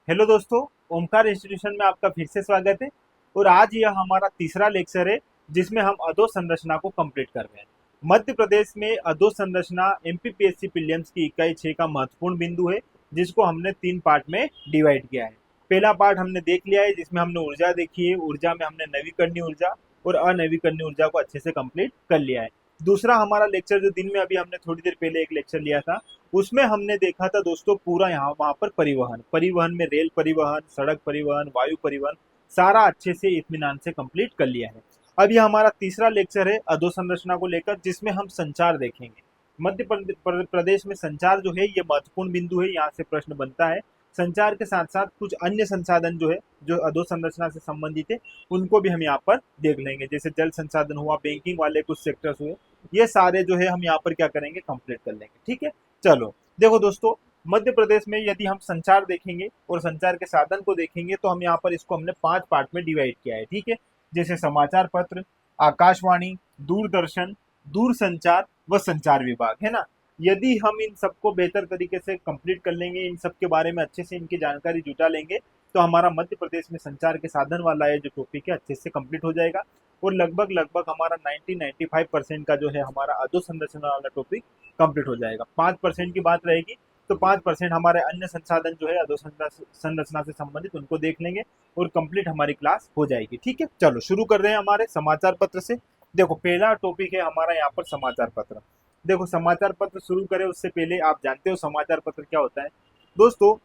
Hello दोस्तों, Omkar institution में आपका फिर से स्वागत है। और आज यह हमारा तीसरा लेक्चर है जिसमें हम अधोसंरचना को कंप्लीट कर रहे हैं। मध्य प्रदेश में अधोसंरचना एमपीपीएससी प्रीलिम्स की इकाई 6 का महत्वपूर्ण बिंदु है, जिसको हमने 3 पार्ट में डिवाइड किया है। पहला पार्ट हमने देख लिया है जिसमें हमने ऊर्जा देखी है। ऊर्जा में हमने नवीकरणीय ऊर्जा और अनवीकरणीय ऊर्जा को अच्छे से कंप्लीट कर लिया है। दूसरा हमारा लेक्चर जो दिन में अभी हमने थोड़ी देर पहले एक लेक्चर लिया था, उसमें हमने देखा था दोस्तों पूरा यहाँ वहां पर परिवहन परिवहन में रेल परिवहन, सड़क परिवहन, वायु परिवहन सारा अच्छे से इत्मीनान से कंप्लीट कर लिया है। अब ये हमारा तीसरा लेक्चर है अधोसंरचना को लेकर, जिसमें हम संचार देखेंगे। मध्य प्रदेश में संचार जो है ये महत्वपूर्ण बिंदु है, यहाँ से प्रश्न बनता है। संचार के साथ साथ कुछ अन्य संसाधन जो है जो अधोसंरचना से संबंधित है, उनको भी हम यहाँ पर देख लेंगे। जैसे जल संसाधन हुआ, बैंकिंग वाले कुछ सेक्टर्स हुए, ये सारे जो है हम यहाँ पर क्या करेंगे, कंप्लीट कर लेंगे। ठीक है, चलो देखो दोस्तों, मध्य प्रदेश में यदि हम संचार देखेंगे और संचार के साधन को देखेंगे तो हम यहाँ पर इसको हमने 5 पार्ट में डिवाइड किया है। ठीक है, जैसे समाचार पत्र, आकाशवाणी, दूरदर्शन, दूरसंचार व संचार विभाग, है ना। यदि हम इन सबको बेहतर तरीके से कंप्लीट कर लेंगे, इन सब के बारे में अच्छे से इनकी जानकारी जुटा लेंगे, तो हमारा मध्य प्रदेश में संचार के साधन वाला है जो टॉपिक है अच्छे से कंप्लीट हो जाएगा। और लगभग लगभग हमारा 90-95% का जो है हमारा अधोसंरचना वाला टॉपिक कंप्लीट हो जाएगा। 5% की बात रहेगी, तो 5% हमारे अन्य संसाधन जो है अधोसंरचना से संबंधित, उनको देख लेंगे और कंप्लीट हमारी क्लास हो जाएगी। ठीक है, चलो शुरू कर रहे हैं हमारे समाचार पत्र से। देखो पहला टॉपिक है हमारा यहाँ पर समाचार पत्र। देखो समाचार पत्र शुरू करें उससे पहले आप जानते हो समाचार पत्र क्या होता है। दोस्तों,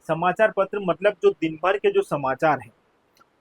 समाचार पत्र मतलब जो दिन भर के जो समाचार हैं,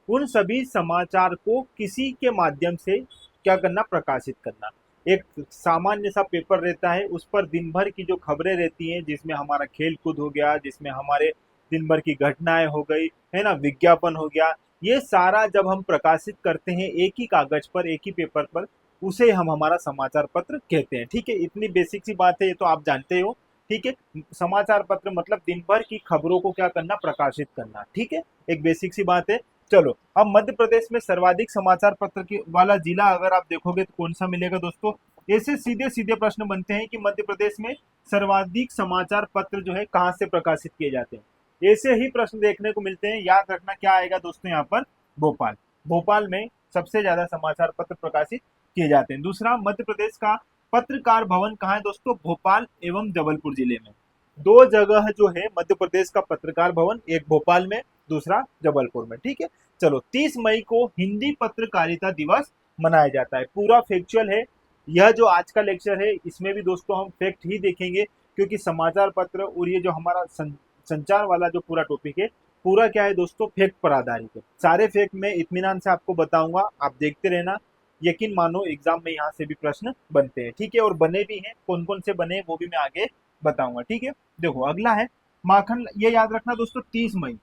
उन सभी समाचार को किसी के माध्यम से क्या करना, प्रकाशित करना। एक सामान्य सा पेपर रहता है, उस पर दिन भर की जो खबरें रहती हैं, जिसमें हमारा खेल कूद हो गया, जिसमें हमारे दिन भर की घटनाएं हो गई, है ना, विज्ञापन हो गया, ये सारा जब हम प्रकाशित करते हैं एक ही कागज पर, एक ही पेपर पर, उसे हम हमारा समाचार पत्र कहते हैं। ठीक है, इतनी बेसिक सी बात है, ये तो आप जानते हो। ठीक है, समाचार पत्र मतलब दिन भर की खबरों को क्या करना, प्रकाशित करना। ठीक है, एक बेसिक सी बात है। चलो, अब मध्य प्रदेश में सर्वाधिक समाचार पत्र की वाला जिला अगर आप देखोगे तो कौन सा मिलेगा दोस्तों। ऐसे सीधे सीधे प्रश्न बनते हैं कि मध्य प्रदेश में सर्वाधिक समाचार पत्र जो है कहाँ से प्रकाशित किए जाते हैं, ऐसे ही प्रश्न देखने को मिलते हैं। याद रखना क्या आएगा दोस्तों, यहाँ पर भोपाल। भोपाल में सबसे ज्यादा समाचार पत्र प्रकाशित किए जाते हैं। दूसरा, मध्य प्रदेश का पत्रकार भवन कहाँ है दोस्तों, भोपाल एवं जबलपुर जिले में। दो जगह जो है मध्य प्रदेश का पत्रकार भवन, एक भोपाल में, दूसरा जबलपुर में। ठीक है, चलो 30 मई को हिंदी पत्रकारिता दिवस मनाया जाता है। पूरा फैक्चुअल है। यह जो आज का लेक्चर है इसमें भी दोस्तों हम फैक्ट ही देखेंगे, क्योंकि समाचार पत्र और ये जो हमारा संचार वाला जो पूरा टॉपिक है, पूरा क्या है दोस्तों, फैक्ट पर आधारित है। सारे फैक्ट मैं इत्मीनान से आपको बताऊंगा, आप देखते रहना। यकीन मानो एग्जाम में यहाँ से भी प्रश्न बनते हैं। ठीक है, और बने भी हैं, कौन कौन से बने वो भी मैं आगे बताऊंगा। ठीक है, देखो अगला है माखन। ये याद रखना दोस्तों, 30 मई,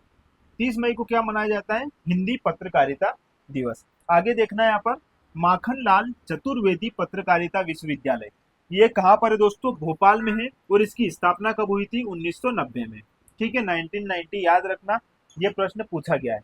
30 मई को क्या मनाया जाता है, हिंदी पत्रकारिता दिवस। आगे देखना है यहाँ पर माखनलाल चतुर्वेदी पत्रकारिता विश्वविद्यालय। ये कहाँ पर है दोस्तों, भोपाल में है। और इसकी स्थापना कब हुई थी, 1990 में। ठीक है, 1990 याद रखना, ये प्रश्न पूछा गया है।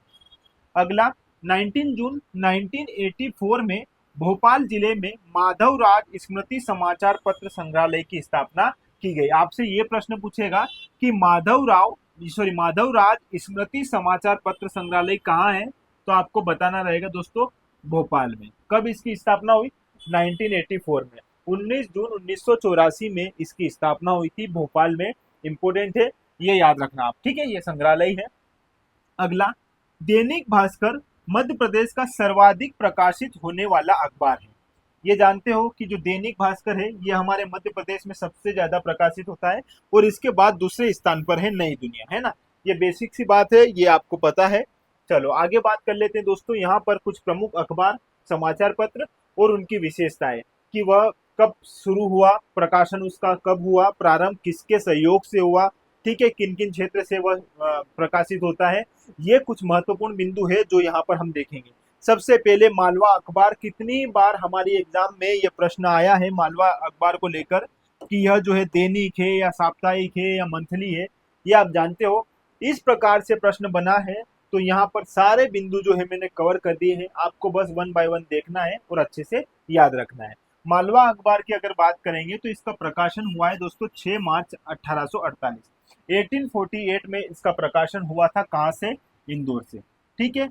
अगला, 19 जून 1984 में भोपाल जिले में माधवराज स्मृति समाचार पत्र संग्रहालय की स्थापना की गई। आपसे ये प्रश्न पूछेगा कि माधवराज स्मृति समाचार पत्र संग्रहालय कहाँ है, तो आपको बताना रहेगा दोस्तों, भोपाल में। कब इसकी स्थापना हुई, 1984 में। 19 जून 1984 में इसकी स्थापना हुई थी भोपाल में। इंपोर्टेंट है, ये याद रखना आप। ठीक है, ये संग्रहालय है। अगला, दैनिक भास्कर मध्य प्रदेश का सर्वाधिक प्रकाशित होने वाला अखबार है। ये जानते हो कि जो दैनिक भास्कर है ये हमारे मध्य प्रदेश में सबसे ज्यादा प्रकाशित होता है, और इसके बाद दूसरे स्थान पर है नई दुनिया, है ना। ये बेसिक सी बात है, ये आपको पता है। चलो आगे बात कर लेते हैं दोस्तों। यहाँ पर कुछ प्रमुख अखबार, समाचार पत्र और उनकी विशेषताएं, कि वह कब शुरू हुआ, प्रकाशन उसका कब हुआ, प्रारंभ किसके सहयोग से हुआ, ठीक है, किन किन क्षेत्र से वह प्रकाशित होता है। ये कुछ महत्वपूर्ण बिंदु है जो यहाँ पर हम देखेंगे। सबसे पहले मालवा अखबार, कितनी बार हमारी एग्जाम में ये प्रश्न आया है मालवा अखबार को लेकर, कि यह जो है दैनिक है या साप्ताहिक है या मंथली है, ये आप जानते हो। इस प्रकार से प्रश्न बना है, तो यहाँ पर सारे बिंदु जो है मैंने कवर कर दिए हैं, आपको बस 1 बाय 1 देखना है और अच्छे से याद रखना है। मालवा अखबार की अगर बात करेंगे तो इसका प्रकाशन हुआ है दोस्तों 6 मार्च 1848। 1848 में इसका प्रकाशन हुआ था। कहाँ से? इंदौर से। ठीक है।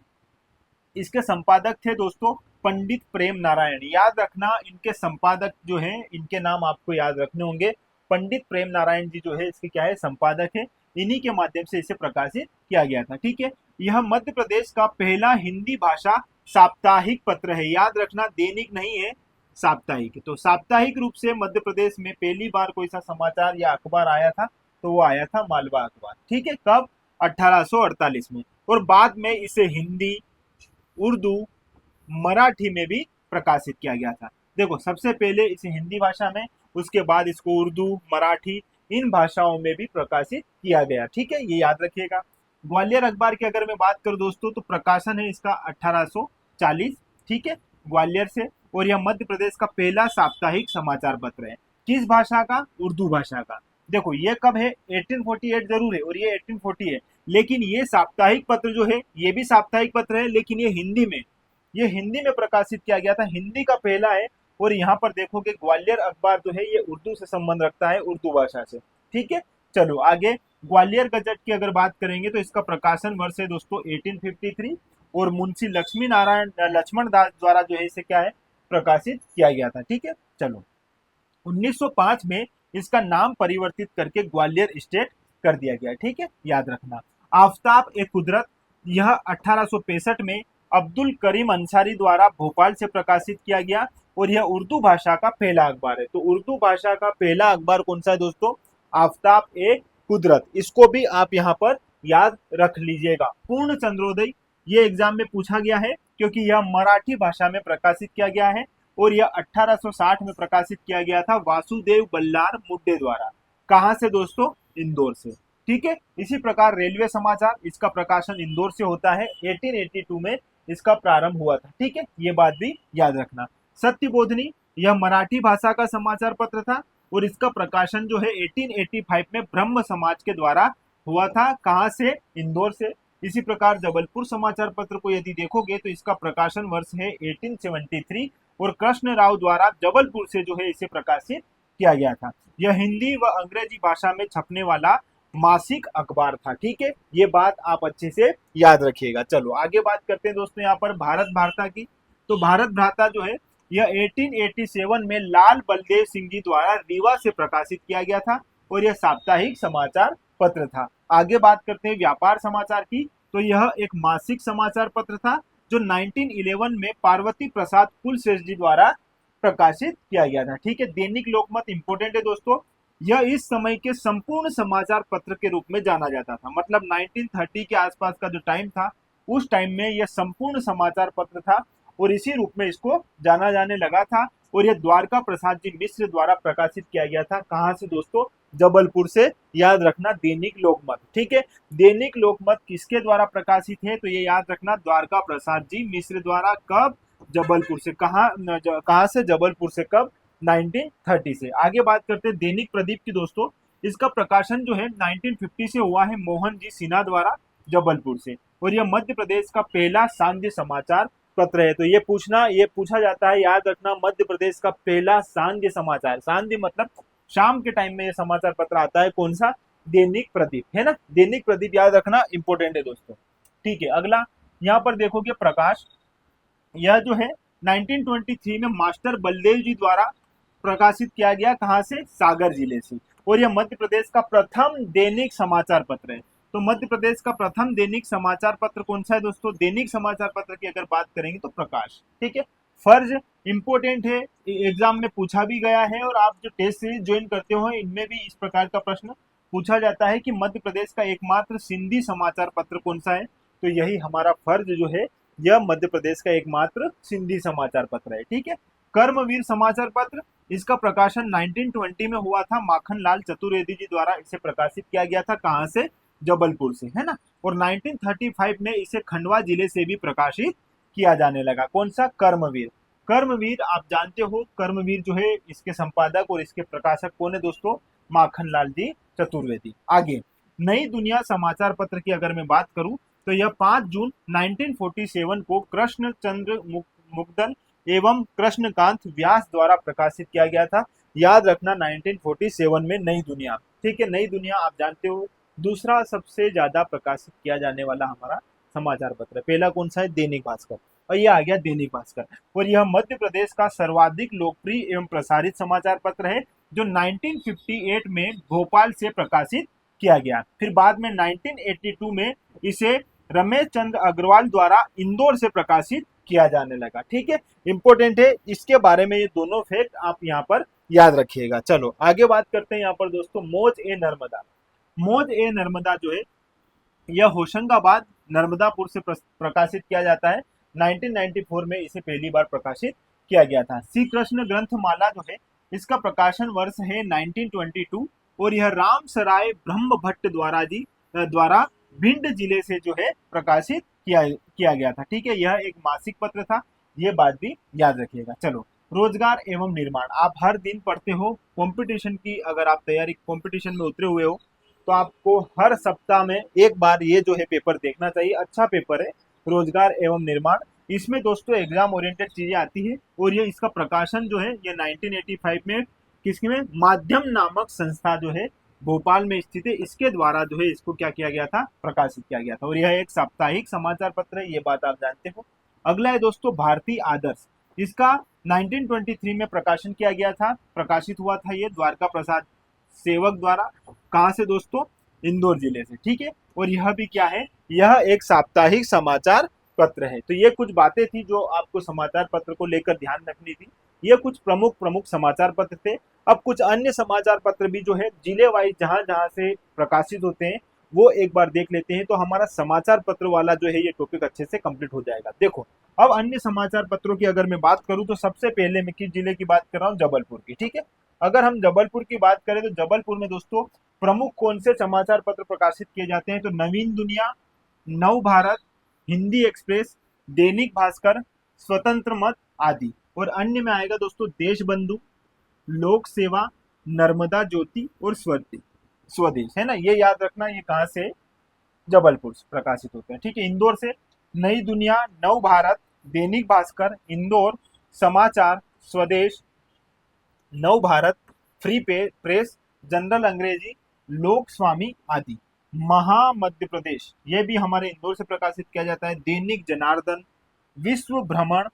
इसके संपादक थे दोस्तों पंडित प्रेम नारायण। याद रखना, इनके संपादक जो हैं, इनके नाम आपको याद रखने होंगे। पंडित प्रेम नारायण जी जो है इसके क्या है? संपादक है। इन्हीं के माध्यम से इसे प्रकाशित किया गया था। ठीक है। यह मध्य प्रदेश का पहला हिंदी भाषा साप्ताहिक पत्र है। याद रखना, दैनिक नहीं है, साप्ताहिक। तो साप्ताहिक रूप से मध्य प्रदेश में पहली बार कोई सा समाचार या अखबार आया था, तो वो आया था मालवा अखबार। ठीक है। कब? 1848 में। और बाद में इसे हिंदी, उर्दू, मराठी में भी प्रकाशित किया गया था। देखो, सबसे पहले इसे हिंदी भाषा में, उसके बाद इसको उर्दू, मराठी, इन भाषाओं में भी प्रकाशित किया गया। ठीक है, ये याद रखिएगा। ग्वालियर अखबार की अगर मैं बात करूं दोस्तों, तो प्रकाशन है इसका 1840। ठीक है, ग्वालियर से। और यह मध्य प्रदेश का पहला साप्ताहिक समाचार पत्र है। किस भाषा का? उर्दू भाषा का। देखो, ये कब है? 1848 जरूर है, और ये 1840 है, लेकिन ये साप्ताहिक पत्र जो है, ये भी साप्ताहिक पत्र है, लेकिन ये हिंदी में प्रकाशित किया गया था। हिंदी का पहला है। और यहाँ पर देखोगे ग्वालियर अखबार जो है ये उर्दू से संबंध रखता है, उर्दू भाषा से। ठीक है। चलो आगे, ग्वालियर गजट की अगर बात करेंगे तो इसका प्रकाशन वर्ष है दोस्तों 1853, और मुंशी लक्ष्मण दास द्वारा जो है इसे क्या है? प्रकाशित किया गया था। ठीक है। चलो, 1905 में इसका नाम परिवर्तित करके ग्वालियर स्टेट कर दिया गया। ठीक है, याद रखना। आफताब ए कुदरत, यह 1865 में अब्दुल करीम अंसारी द्वारा भोपाल से प्रकाशित किया गया, और यह उर्दू भाषा का पहला अखबार है। तो उर्दू भाषा का पहला अखबार कौन सा है दोस्तों? आफताब ए कुदरत। इसको भी आप यहाँ पर याद रख लीजिएगा। पूर्ण चंद्रोदय, ये एग्जाम में पूछा गया है, क्योंकि यह मराठी भाषा में प्रकाशित किया गया है, और यह 1860 में प्रकाशित किया गया था वासुदेव बल्लार मुड्डे द्वारा। कहां से दोस्तों? इंदौर से। ठीक है। इसी प्रकार रेलवे समाचार, इसका प्रकाशन इंदौर से होता है। 1882 में इसका प्रारंभ हुआ था। ठीक है, ये बात भी याद रखना। सत्यबोधनी, यह मराठी भाषा का समाचार पत्र था, और इसका प्रकाशन जो है 1885 में ब्रह्म समाज के द्वारा हुआ था। कहां से? इंदौर से। इसी प्रकार जबलपुर समाचार पत्र को यदि देखोगे तो इसका प्रकाशन वर्ष है 1873, और कृष्ण राव द्वारा जबलपुर से जो है इसे प्रकाशित किया गया था। यह हिंदी व अंग्रेजी भाषा में छपने वाला मासिक अखबार था। ठीक है, ये बात आप अच्छे से याद रखिएगा। चलो आगे बात करते हैं दोस्तों यहाँ पर भारत भ्राता की। तो भारत भ्राता जो है यह 1887 में लाल बलदेव सिंह जी द्वारा रीवा से प्रकाशित किया गया था, और यह साप्ताहिक समाचार पत्र था। आगे बात करते हैं व्यापार समाचार की। तो यह एक मासिक समाचार पत्र था, जो 1911 में पार्वती प्रसाद कुलश्रेष्ठ जी द्वारा प्रकाशित किया गया था। ठीक है। दैनिक लोकमत इंपोर्टेंट है दोस्तों। यह इस समय के संपूर्ण समाचार पत्र के रूप में जाना जाता था। मतलब 1930 के आसपास का जो टाइम था, उस टाइम में यह संपूर्ण समाचार पत्र था, और इसी रूप में इसको जाना जाने लगा था। और यह द्वारका प्रसाद जी मिश्र द्वारा प्रकाशित किया गया था। कहां से दोस्तों? जबलपुर से। याद रखना, दैनिक लोकमत। ठीक है। दैनिक लोकमत किसके द्वारा प्रकाशित है? तो ये याद रखना, द्वारका प्रसाद जी मिश्र द्वारा। कब? जबलपुर से। कहां से? जबलपुर से। कब? 1930 से। आगे बात करते हैं दैनिक प्रदीप की दोस्तों। इसका प्रकाशन जो है 1950 से हुआ है मोहन जी सिन्हा द्वारा, जबलपुर से। और यह मध्य प्रदेश का पहला सांध्य समाचार पत्र है। तो ये पूछा जाता है, याद रखना, मध्य प्रदेश का पहला सांध्य समाचार। सांध्य मतलब शाम के टाइम में ये समाचार पत्र आता है। कौन सा? दैनिक प्रदीप, है ना। दैनिक प्रदीप याद रखना, इंपोर्टेंट है दोस्तों। ठीक है। अगला यहाँ पर देखोगे प्रकाश, यह जो है 1923 में मास्टर बलदेव जी द्वारा प्रकाशित किया गया। कहां से? सागर जिले से। और यह मध्य प्रदेश का प्रथम दैनिक समाचार पत्र है। तो मध्य प्रदेश का प्रथम दैनिक समाचार पत्र कौन सा है दोस्तों? दैनिक समाचार पत्र की अगर बात करेंगे तो प्रकाश। ठीक है। फर्ज इंपोर्टेंट है, एग्जाम में पूछा भी गया है, और आप जो टेस्ट सीरीज ज्वाइन करते हो इनमें भी इस प्रकार का प्रश्न पूछा जाता है कि मध्य प्रदेश का एकमात्र सिंधी समाचार पत्र कौन सा है? तो यही हमारा फर्ज जो है, यह मध्य प्रदेश का एकमात्र सिंधी समाचार पत्र है। ठीक है। कर्मवीर समाचार पत्र, इसका प्रकाशन 1920 में हुआ था। माखन लाल चतुर्वेदी जी द्वारा इसे प्रकाशित किया गया था। कहां से? जबलपुर से, है ना। और 1935 में इसे खंडवा जिले से भी प्रकाशित किया जाने लगा। कौन सा? कर्मवीर। कर्मवीर आप जानते हो, कर्मवीर जो है इसके संपादक और इसके प्रकाशक कौन है दोस्तों? माखन लाल जी चतुर्वेदी। आगे नई दुनिया समाचार पत्र की अगर मैं बात करूं, तो यह 5 जून 1947 को कृष्ण चंद्र मुग्दन एवं कृष्णकांत व्यास द्वारा प्रकाशित किया गया था। याद रखना, 1947 में नई दुनिया। ठीक है। नई दुनिया आप जानते हो दूसरा सबसे ज्यादा प्रकाशित किया जाने वाला हमारा समाचार पत्र, पहला कौन सा है, दैनिक भास्कर, और यह आ गया दैनिक भास्कर। और यह मध्य प्रदेश का सर्वाधिक लोकप्रिय एवं प्रसारित समाचार पत्र है, जो 1958 में भोपाल से प्रकाशित किया गया। फिर बाद में 1982 में इसे रमेश चंद्र अग्रवाल द्वारा इंदौर से प्रकाशित किया जाने लगा। ठीक है, इंपॉर्टेंट है, इसके बारे में ये दोनों फैक्ट आप यहाँ पर याद रखिएगा। चलो आगे बात करते हैं यहाँ पर दोस्तों, मौज ए नर्मदा। मौज ए नर्मदा जो है यह होशंगाबाद नर्मदापुर से प्रकाशित किया जाता है। 1994 में इसे पहली बार प्रकाशित किया गया था। श्री कृष्ण ग्रंथमाला जो है इसका प्रकाशन वर्ष है 1922, और यह रामसराय ब्रह्म भट्ट द्वारा भिंड जिले से जो है प्रकाशित किया गया था। ठीक है, यह एक मासिक पत्र था, ये बात भी याद रखिएगा। चलो, रोजगार एवं निर्माण, आप हर दिन पढ़ते हो कंपटीशन की, अगर आप तैयारी कंपटीशन में उतरे हुए हो तो आपको हर सप्ताह में एक बार ये जो है पेपर देखना चाहिए। अच्छा पेपर है रोजगार एवं निर्माण। इसमें दोस्तों एग्जाम ओरिएंटेड चीजें आती है, और ये इसका प्रकाशन जो है ये 1985 में किसकी में, माध्यम नामक संस्था जो है भोपाल में स्थित है, इसके द्वारा जो है इसको क्या किया गया था, प्रकाशित किया गया था। और यह एक साप्ताहिक समाचार पत्र है, ये बात आप जानते हो। अगला है दोस्तों भारतीय आदर्श, इसका 1923 में प्रकाशन किया गया था, प्रकाशित हुआ था ये द्वारका प्रसाद सेवक द्वारा। कहां से दोस्तों, इंदौर जिले से। ठीक है, और यह भी क्या है, यह एक साप्ताहिक समाचार पत्र है। तो ये कुछ बातें थी जो आपको समाचार पत्र को लेकर ध्यान रखनी थी। ये कुछ प्रमुख समाचार पत्र थे। अब कुछ अन्य समाचार पत्र भी जो है जिले वाइज जहां जहां से प्रकाशित होते हैं वो एक बार देख लेते हैं, तो हमारा समाचार पत्र वाला जो है ये टॉपिक अच्छे से कंप्लीट हो जाएगा। देखो, अब अन्य समाचार पत्रों की अगर मैं बात करूं तो सबसे पहले मैं किस जिले की बात कर रहा हूं, जबलपुर की। ठीक है, अगर हम जबलपुर की बात करें तो जबलपुर में दोस्तों प्रमुख कौन से समाचार पत्र प्रकाशित किए जाते हैं, तो नवीन दुनिया, नव भारत, हिंदी एक्सप्रेस, दैनिक भास्कर, स्वतंत्र मत आदि। और अन्य में आएगा दोस्तों देशबंधु, लोक सेवा, नर्मदा ज्योति और स्वदेश, है ना। ये याद रखना, ये कहां से, जबलपुर से प्रकाशित होते हैं। ठीक है, इंदौर से नई दुनिया, नव भारत, दैनिक भास्कर, इंदौर, समाचार, स्वदेश, नव भारत, फ्री प्रेस, जनरल अंग्रेजी, लोक स्वामी आदि। महा मध्य प्रदेश, ये भी हमारे इंदौर से प्रकाशित किया जाता है। दैनिक जनार्दन, विश्व भ्रमण,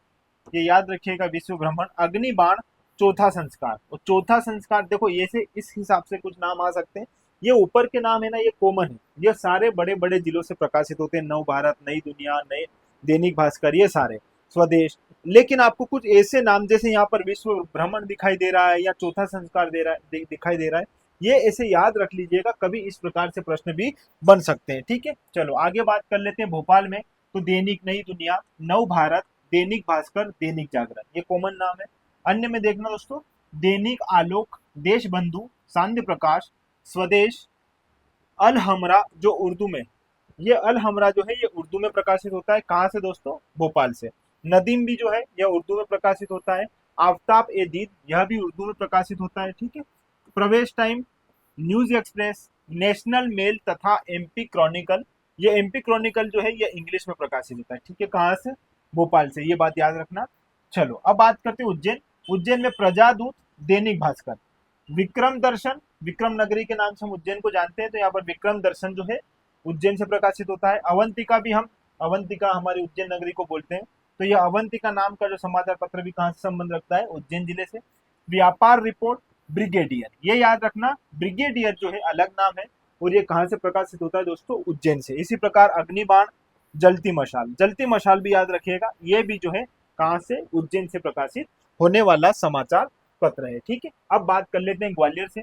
ये याद रखिएगा, विश्व भ्रमण, अग्निबाण, चौथा संस्कार। और चौथा संस्कार देखो, ये से इस हिसाब से कुछ नाम आ सकते हैं, ये ऊपर के नाम है ना, ये कॉमन है, ये सारे बड़े बड़े जिलों से प्रकाशित होते हैं। नव भारत, नई दुनिया, नए दैनिक भास्कर, ये सारे, स्वदेश। लेकिन आपको कुछ ऐसे नाम, जैसे यहाँ पर विश्व भ्रमण दिखाई दे रहा है या चौथा संस्कार दिखाई दे रहा है, ये ऐसे याद रख लीजिएगा, कभी इस प्रकार से प्रश्न भी बन सकते हैं। ठीक है, चलो आगे बात कर लेते हैं भोपाल में। तो दैनिक नई दुनिया, नव भारत, दैनिक भास्कर, दैनिक जागरण, ये कॉमन नाम है। अन्य में देखना दोस्तों, दैनिक आलोक, देशबंधु, सांध्य प्रकाश, स्वदेश, अल हमरा जो उर्दू में, ये अल हमरा जो है ये उर्दू में प्रकाशित होता है। कहाँ से दोस्तों, भोपाल से। नदीम भी जो है यह उर्दू में प्रकाशित होता है। आफ्ताब ए दीद, यह भी उर्दू में प्रकाशित होता है। ठीक है, प्रवेश time, news express, national mail तथा एमपी क्रॉनिकल, ये एमपी क्रॉनिकल जो है ये इंग्लिश में प्रकाशित होता है। ठीक है, कहाँ से, भोपाल से, ये बात याद रखना। चलो अब बात करते हैं उज्जैन। उज्जैन में प्रजादूत, दैनिक भास्कर, विक्रम दर्शन, विक्रम नगरी के नाम से हम उज्जैन को जानते हैं, तो यहाँ पर विक्रम दर्शन जो है उज्जैन से प्रकाशित होता है। अवंतिका भी, हम अवंतिका हमारी उज्जैन नगरी को बोलते हैं, तो यह अवंतिका नाम का जो समाचार पत्र भी कहाँ से संबंध रखता है, उज्जैन जिले से। व्यापार रिपोर्ट, ब्रिगेडियर, ये याद रखना, ब्रिगेडियर जो है अलग नाम है, और ये कहाँ से प्रकाशित होता है दोस्तों, उज्जैन से। इसी प्रकार अग्निबाण, जलती मशाल, जलती मशाल भी याद रखिएगा, ये भी जो है कहाँ से, उज्जैन से प्रकाशित होने वाला समाचार पत्र है। ठीक है, अब बात कर लेते हैं ग्वालियर से।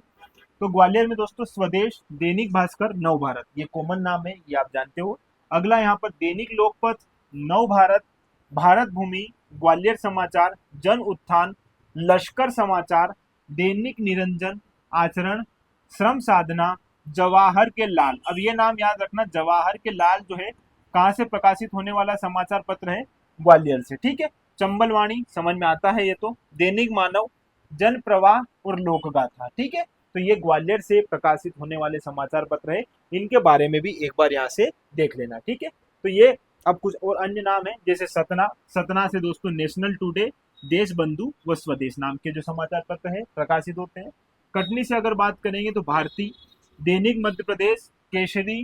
तो ग्वालियर में दोस्तों स्वदेश, दैनिक भास्कर, नव भारत, ये कॉमन नाम है, ये आप जानते हो। अगला यहाँ पर दैनिक लोकपथ, नव भारत, भारत भूमि, ग्वालियर समाचार, जन उत्थान, लश्कर समाचार, दैनिक निरंजन, आचरण, श्रम साधना, जवाहर के लाल। अब ये नाम याद रखना, जवाहर के लाल जो है कहाँ से प्रकाशित होने वाला समाचार पत्र है, ग्वालियर से। ठीक है, चंबलवाणी, समझ में आता है ये तो। दैनिक मानव, जन प्रवाह और लोकगाथा। ठीक है, तो ये ग्वालियर से प्रकाशित होने वाले समाचार पत्र है, इनके बारे में भी एक बार यहाँ से देख लेना। ठीक है, तो ये अब कुछ और अन्य नाम है, जैसे सतना, सतना से दोस्तों नेशनल टुडे, देशबंधु व स्वदेश नाम के जो समाचार पत्र है प्रकाशित होते हैं। कटनी से अगर बात करेंगे तो भारती, दैनिक मध्य प्रदेश, केसरी,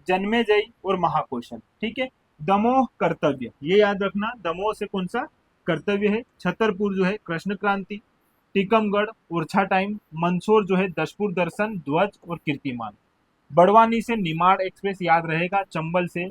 जन्मेजय और महाकौशल। ठीक है। दमोह कर्तव्य, ये याद रखना, दमोह से कौन सा कर्तव्य है। छतरपुर जो है कृष्ण क्रांति, टीकमगढ़ उर्छा टाइम, मंदसौर जो है दशपुर दर्शन, ध्वज और कीर्तिमान। बड़वानी से निमाड़ एक्सप्रेस याद रहेगा, चंबल से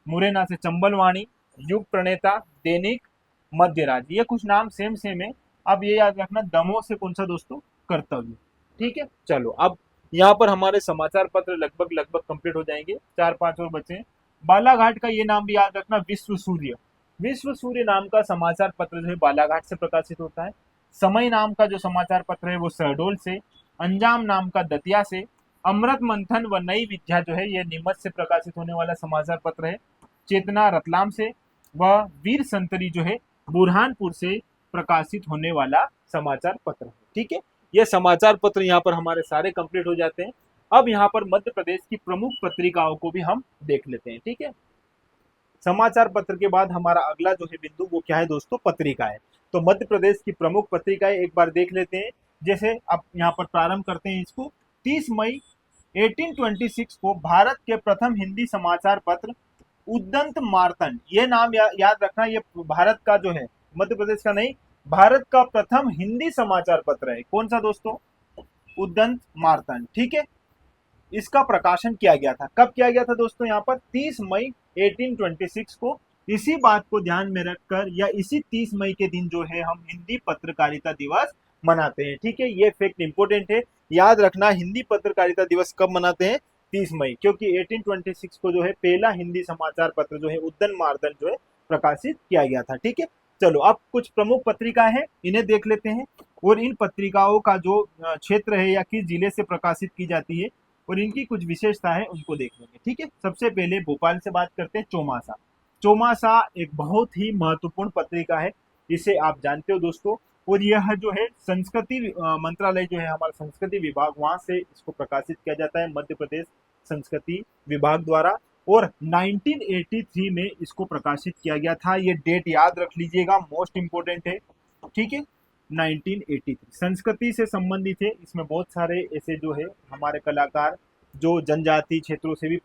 मुरैना से चंबलवाणी, युग प्रणेता, दैनिक, मध्यराज। ये कुछ नाम सेम सेम है। अब ये याद रखना दमोह से कौन सा दोस्तों कर्तव्य। ठीक है। चलो अब यहाँ पर हमारे समाचार पत्र लगभग लगभग कंप्लीट हो जाएंगे, 4-5 और बचे हैं। बालाघाट का ये नाम भी याद रखना, विश्व सूर्य। विश्व सूर्य नाम का समाचार पत्र जो है बालाघाट से प्रकाशित होता है। समय नाम का जो समाचार पत्र है वो शहडोल से, अंजाम नाम का दतिया से, अमृत मंथन व नई विद्या जो है ये नीमच से प्रकाशित होने वाला समाचार पत्र है। चेतना रतलाम से, व वीर संतरी जो है बुरहानपुर से प्रकाशित होने वाला समाचार पत्र है। ठीक है। ये समाचार पत्र यहाँ पर हमारे सारे कंप्लीट हो जाते हैं। अब यहाँ पर मध्य प्रदेश की प्रमुख पत्रिकाओं को भी हम देख लेते हैं। ठीक है। समाचार पत्र के बाद हमारा अगला जो है बिंदु वो क्या है दोस्तों, पत्रिकाएं। तो मध्य प्रदेश की प्रमुख पत्रिकाएं एक बार देख लेते हैं। जैसे अब यहाँ पर प्रारंभ करते हैं इसको। 30 मई 1826 को भारत के प्रथम हिंदी समाचार पत्र उद्दंत मार्तंड, ये नाम याद रखना, ये भारत का जो है, मध्य प्रदेश का नहीं, भारत का प्रथम हिंदी समाचार पत्र है। कौन सा दोस्तों, उद्दंत मार्तंड। ठीक है। इसका प्रकाशन किया गया था, कब किया गया था दोस्तों, यहाँ पर 30 मई 1826 को। इसी बात को ध्यान में रखकर या इसी 30 मई के दिन जो है हम हिंदी पत्रकारिता दिवस मनाते हैं। ठीक है। ये फैक्ट इंपॉर्टेंट है, याद रखना। हिंदी पत्रकारिता दिवस कब मनाते हैं, 30 मई, क्योंकि 1826 को जो है पहला हिंदी समाचार पत्र जो है उद्दंत मार्तंड जो है प्रकाशित किया गया था। ठीक है। चलो अब कुछ प्रमुख पत्रिका है, इन्हें देख लेते हैं और इन पत्रिकाओं का जो क्षेत्र है या किस जिले से प्रकाशित की जाती है और इनकी कुछ विशेषता है उनको देख लेंगे। ठीक है। सबसे पहले भोपाल से बात करते हैं, चौमासा। चौमासा एक बहुत ही महत्वपूर्ण पत्रिका है, इसे आप जानते हो दोस्तों। और यह जो है संस्कृति मंत्रालय जो है हमारा संस्कृति विभाग, वहां से इसको प्रकाशित किया जाता है, मध्य प्रदेश संस्कृति विभाग द्वारा। और 1983 में इसको प्रकाशित किया गया था। ये डेट याद रख लीजिएगा, मोस्ट इंपोर्टेंट है। ठीक है। 1983 संस्कृति से संबंधित है। इसमें बहुत सारे ऐसे जो है हमारे कलाकार जो जनजाति क्षेत्रों से भी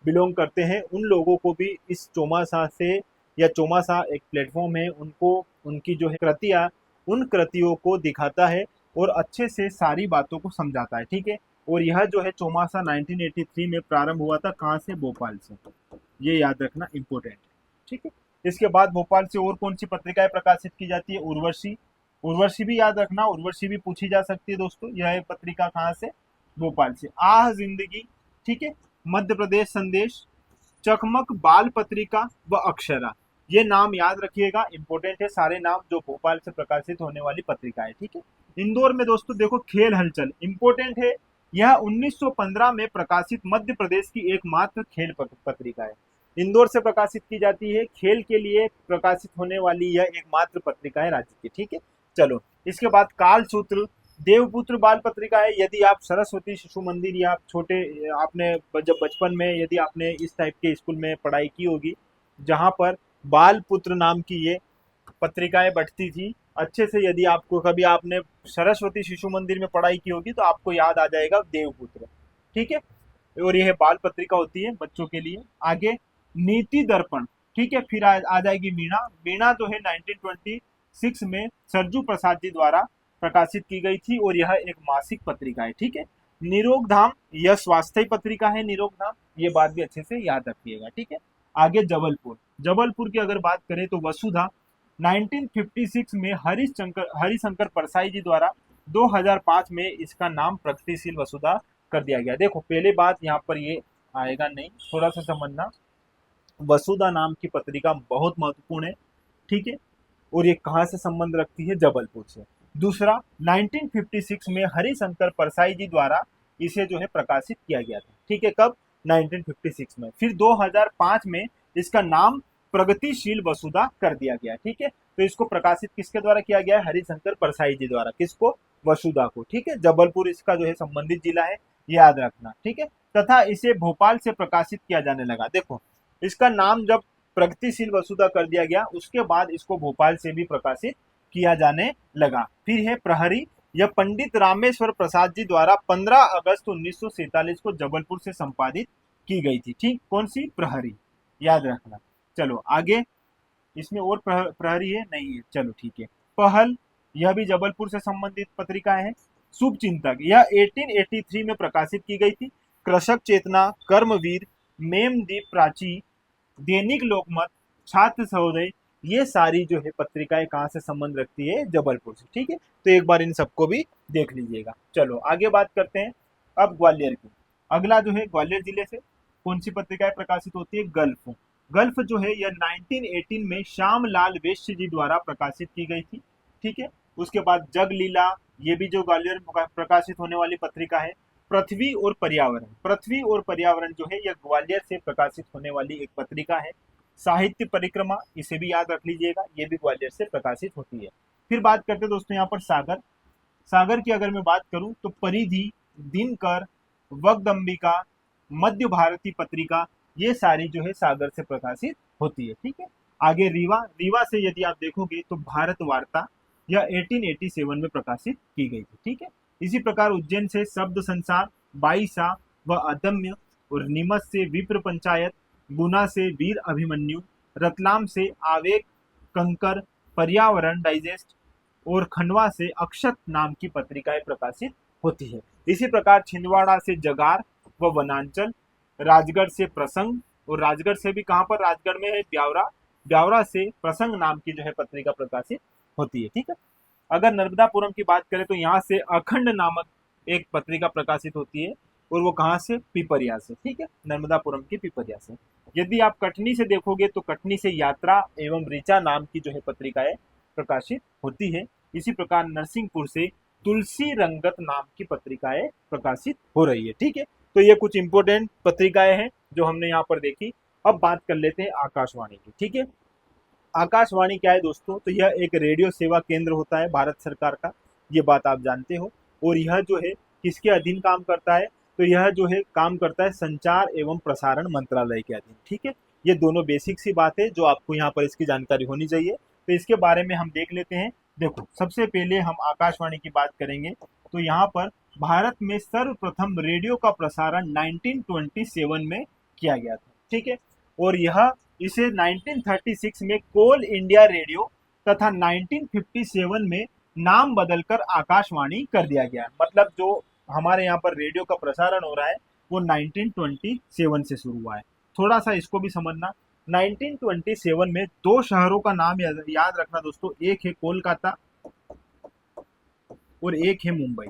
बिलोंग करते हैं, उन लोगों को भी इस चौमासा से, या चौमासा एक प्लेटफॉर्म है, उनको उनकी जो है कृतियाँ, उन कृतियों को दिखाता है और अच्छे से सारी बातों को समझाता है। ठीक है। और यह जो है चौमासा 1983 में प्रारंभ हुआ था, कहाँ से, भोपाल से। ये याद रखना इम्पोर्टेंट है। ठीक है। इसके बाद भोपाल से और कौन सी पत्रिकाएं प्रकाशित की जाती है, उर्वशी। उर्वशी भी याद रखना, उर्वशी भी पूछी जा सकती है दोस्तों। यह पत्रिका कहाँ से, भोपाल से। आह जिंदगी। ठीक है। मध्य प्रदेश संदेश, चकमक बाल पत्रिका व अक्षरा। ये नाम याद रखिएगा, इंपॉर्टेंट है सारे नाम जो भोपाल से प्रकाशित होने वाली पत्रिका है। ठीक है। इंदौर में दोस्तों देखो, खेल हलचल, इंपॉर्टेंट है। यह 1915 में प्रकाशित मध्य प्रदेश की एकमात्र खेल पत्रिका है। इंदौर से प्रकाशित की जाती है, खेल के लिए प्रकाशित होने वाली यह एकमात्र पत्रिका है राज्य की। ठीक है। चलो इसके बाद कालसूत्र, देवपुत्र बाल पत्रिका है। यदि आप सरस्वती शिशु मंदिर या आप छोटे, आपने जब बचपन में यदि आपने इस टाइप के स्कूल में पढ़ाई की होगी जहाँ पर बाल पुत्र नाम की ये पत्रिकाएं बढ़ती थी, अच्छे से यदि आपको कभी आपने सरस्वती शिशु मंदिर में पढ़ाई की होगी तो आपको याद आ जाएगा देवपुत्र। ठीक है। और यह बाल पत्रिका होती है बच्चों के लिए। आगे नीति दर्पण। ठीक है। फिर आ जाएगी वीणा। वीणा जो है 1926 में सरजू प्रसाद जी द्वारा प्रकाशित की गई थी और यह एक मासिक पत्रिका है। ठीक है। निरोग धाम, यह स्वास्थ्य पत्रिका है निरोग धाम, ये बात भी अच्छे से याद रखिएगा। ठीक है। आगे जबलपुर। जबलपुर की अगर बात करें तो वसुधा 1956 में हरिशंकर परसाई जी द्वारा 2005 में इसका नाम प्रगतिशील वसुधा कर दिया गया। देखो पहले बात यहाँ पर ये आएगा नहीं, थोड़ा सा समझना। वसुधा नाम की पत्रिका बहुत महत्वपूर्ण है। ठीक है। और ये कहाँ से संबंध रखती है, जबलपुर से। दूसरा 1956 में हरिशंकर परसाई जी द्वारा इसे जो है प्रकाशित किया गया था। ठीक है। कब, 1956 में। फिर 2005 में इसका नाम प्रगतिशील वसुधा कर दिया गया। ठीक है। तो इसको प्रकाशित किसके द्वारा किया गया है, हरिशंकर परसाई जी द्वारा। किसको, वसुधा को। ठीक है। जबलपुर इसका जो है संबंधित जिला है, याद रखना। ठीक है। तथा इसे भोपाल से प्रकाशित किया जाने लगा। देखो इसका नाम जब प्रगतिशील वसुधा कर दिया गया, उसके बाद इसको भोपाल से भी प्रकाशित किया जाने लगा। फिर है प्रहरी। यह पंडित रामेश्वर प्रसाद जी द्वारा 15 अगस्त 1947 को जबलपुर से संपादित की गई थी। ठीक, कौन सी? प्रहरी, याद रखना। चलो आगे, इसमें और प्रहरी है? नहीं है, चलो ठीक है। पहल, यह भी जबलपुर से संबंधित पत्रिका है। शुभ चिंतक, यह 1883 में प्रकाशित की गई थी। कृषक चेतना, कर्मवीर, मेमदीप प्राची, दैनिक लोकमत, छात्र सहोदय, ये सारी जो है पत्रिकाएं कहाँ से संबंध रखती है? जबलपुर से। ठीक है, तो एक बार इन सबको भी देख लीजिएगा। चलो आगे बात करते हैं अब ग्वालियर की। अगला जो है ग्वालियर जिले से कौन सी पत्रिकाएं प्रकाशित होती है? गल्फ। गल्फ जो है यह 1918 में श्यामलाल वैश्य जी द्वारा प्रकाशित की गई थी। ठीक है, उसके बाद जगलीला, ये भी जो ग्वालियर में प्रकाशित होने वाली पत्रिका है। पृथ्वी और पर्यावरण, पृथ्वी और पर्यावरण जो है यह ग्वालियर से प्रकाशित होने वाली एक पत्रिका है। साहित्य परिक्रमा, इसे भी याद रख लीजिएगा, ये भी ग्वालियर से प्रकाशित होती है। फिर बात करते हैं दोस्तों यहाँ पर सागर। सागर की अगर मैं बात करूं तो परिधि, दिनकर, वगदंबिका, मध्य भारती पत्रिका, ये सारी जो है सागर से प्रकाशित होती है। ठीक है, आगे रीवा। रीवा से यदि आप देखोगे तो भारत वार्ता, यह 1887 में प्रकाशित की गई थी। ठीक है, इसी प्रकार उज्जैन से शब्द संसार, बाईसा व अदम्य, और नीमच से विप्र पंचायत, गुना से वीर अभिमन्यु, रतलाम से आवेग, कंकर, पर्यावरण डाइजेस्ट, और खंडवा से अक्षत नाम की पत्रिकाएं प्रकाशित होती है। इसी प्रकार छिंदवाड़ा से जगार व वनांचल, राजगढ़ से प्रसंग, और राजगढ़ से भी कहां पर? राजगढ़ में है ब्यावरा, ब्यावरा से प्रसंग नाम की जो है पत्रिका प्रकाशित होती है। ठीक है, अगर नर्मदापुरम की बात करें तो यहाँ से अखंड नामक एक पत्रिका प्रकाशित होती है, और वो कहाँ से? पिपरिया से। ठीक है, नर्मदापुरम की पिपरिया से। यदि आप कटनी से देखोगे तो कटनी से यात्रा एवं ऋचा नाम की जो है पत्रिकाएं प्रकाशित होती है। इसी प्रकार नरसिंहपुर से तुलसी रंगत नाम की पत्रिकाएं प्रकाशित हो रही है। ठीक है, तो ये कुछ इंपोर्टेंट पत्रिकाएं हैं जो हमने यहाँ पर देखी। अब बात कर लेते हैं आकाशवाणी की। ठीक है, आकाशवाणी क्या है दोस्तों? तो यह एक रेडियो सेवा केंद्र होता है भारत सरकार का, ये बात आप जानते हो। और यह जो है किसके अधीन काम करता है? तो यह जो है काम करता है संचार एवं प्रसारण मंत्रालय के अधीन। ठीक है, ये दोनों बेसिक सी बात है जो आपको यहाँ पर इसकी जानकारी होनी चाहिए। तो इसके बारे में हम देख लेते हैं। देखो, सबसे पहले हम आकाशवाणी की बात करेंगे तो यहाँ पर भारत में सर्वप्रथम रेडियो का प्रसारण 1927 में किया गया था। ठीक है, और यह इसे 1936 में कोल इंडिया रेडियो तथा 1957 में नाम बदलकर आकाशवाणी कर दिया गया। मतलब जो हमारे यहाँ पर रेडियो का प्रसारण हो रहा है वो 1927 से शुरू हुआ है। थोड़ा सा इसको भी समझना। 1927 में दो शहरों का नाम याद रखना दोस्तों, एक है कोलकाता और एक है मुंबई।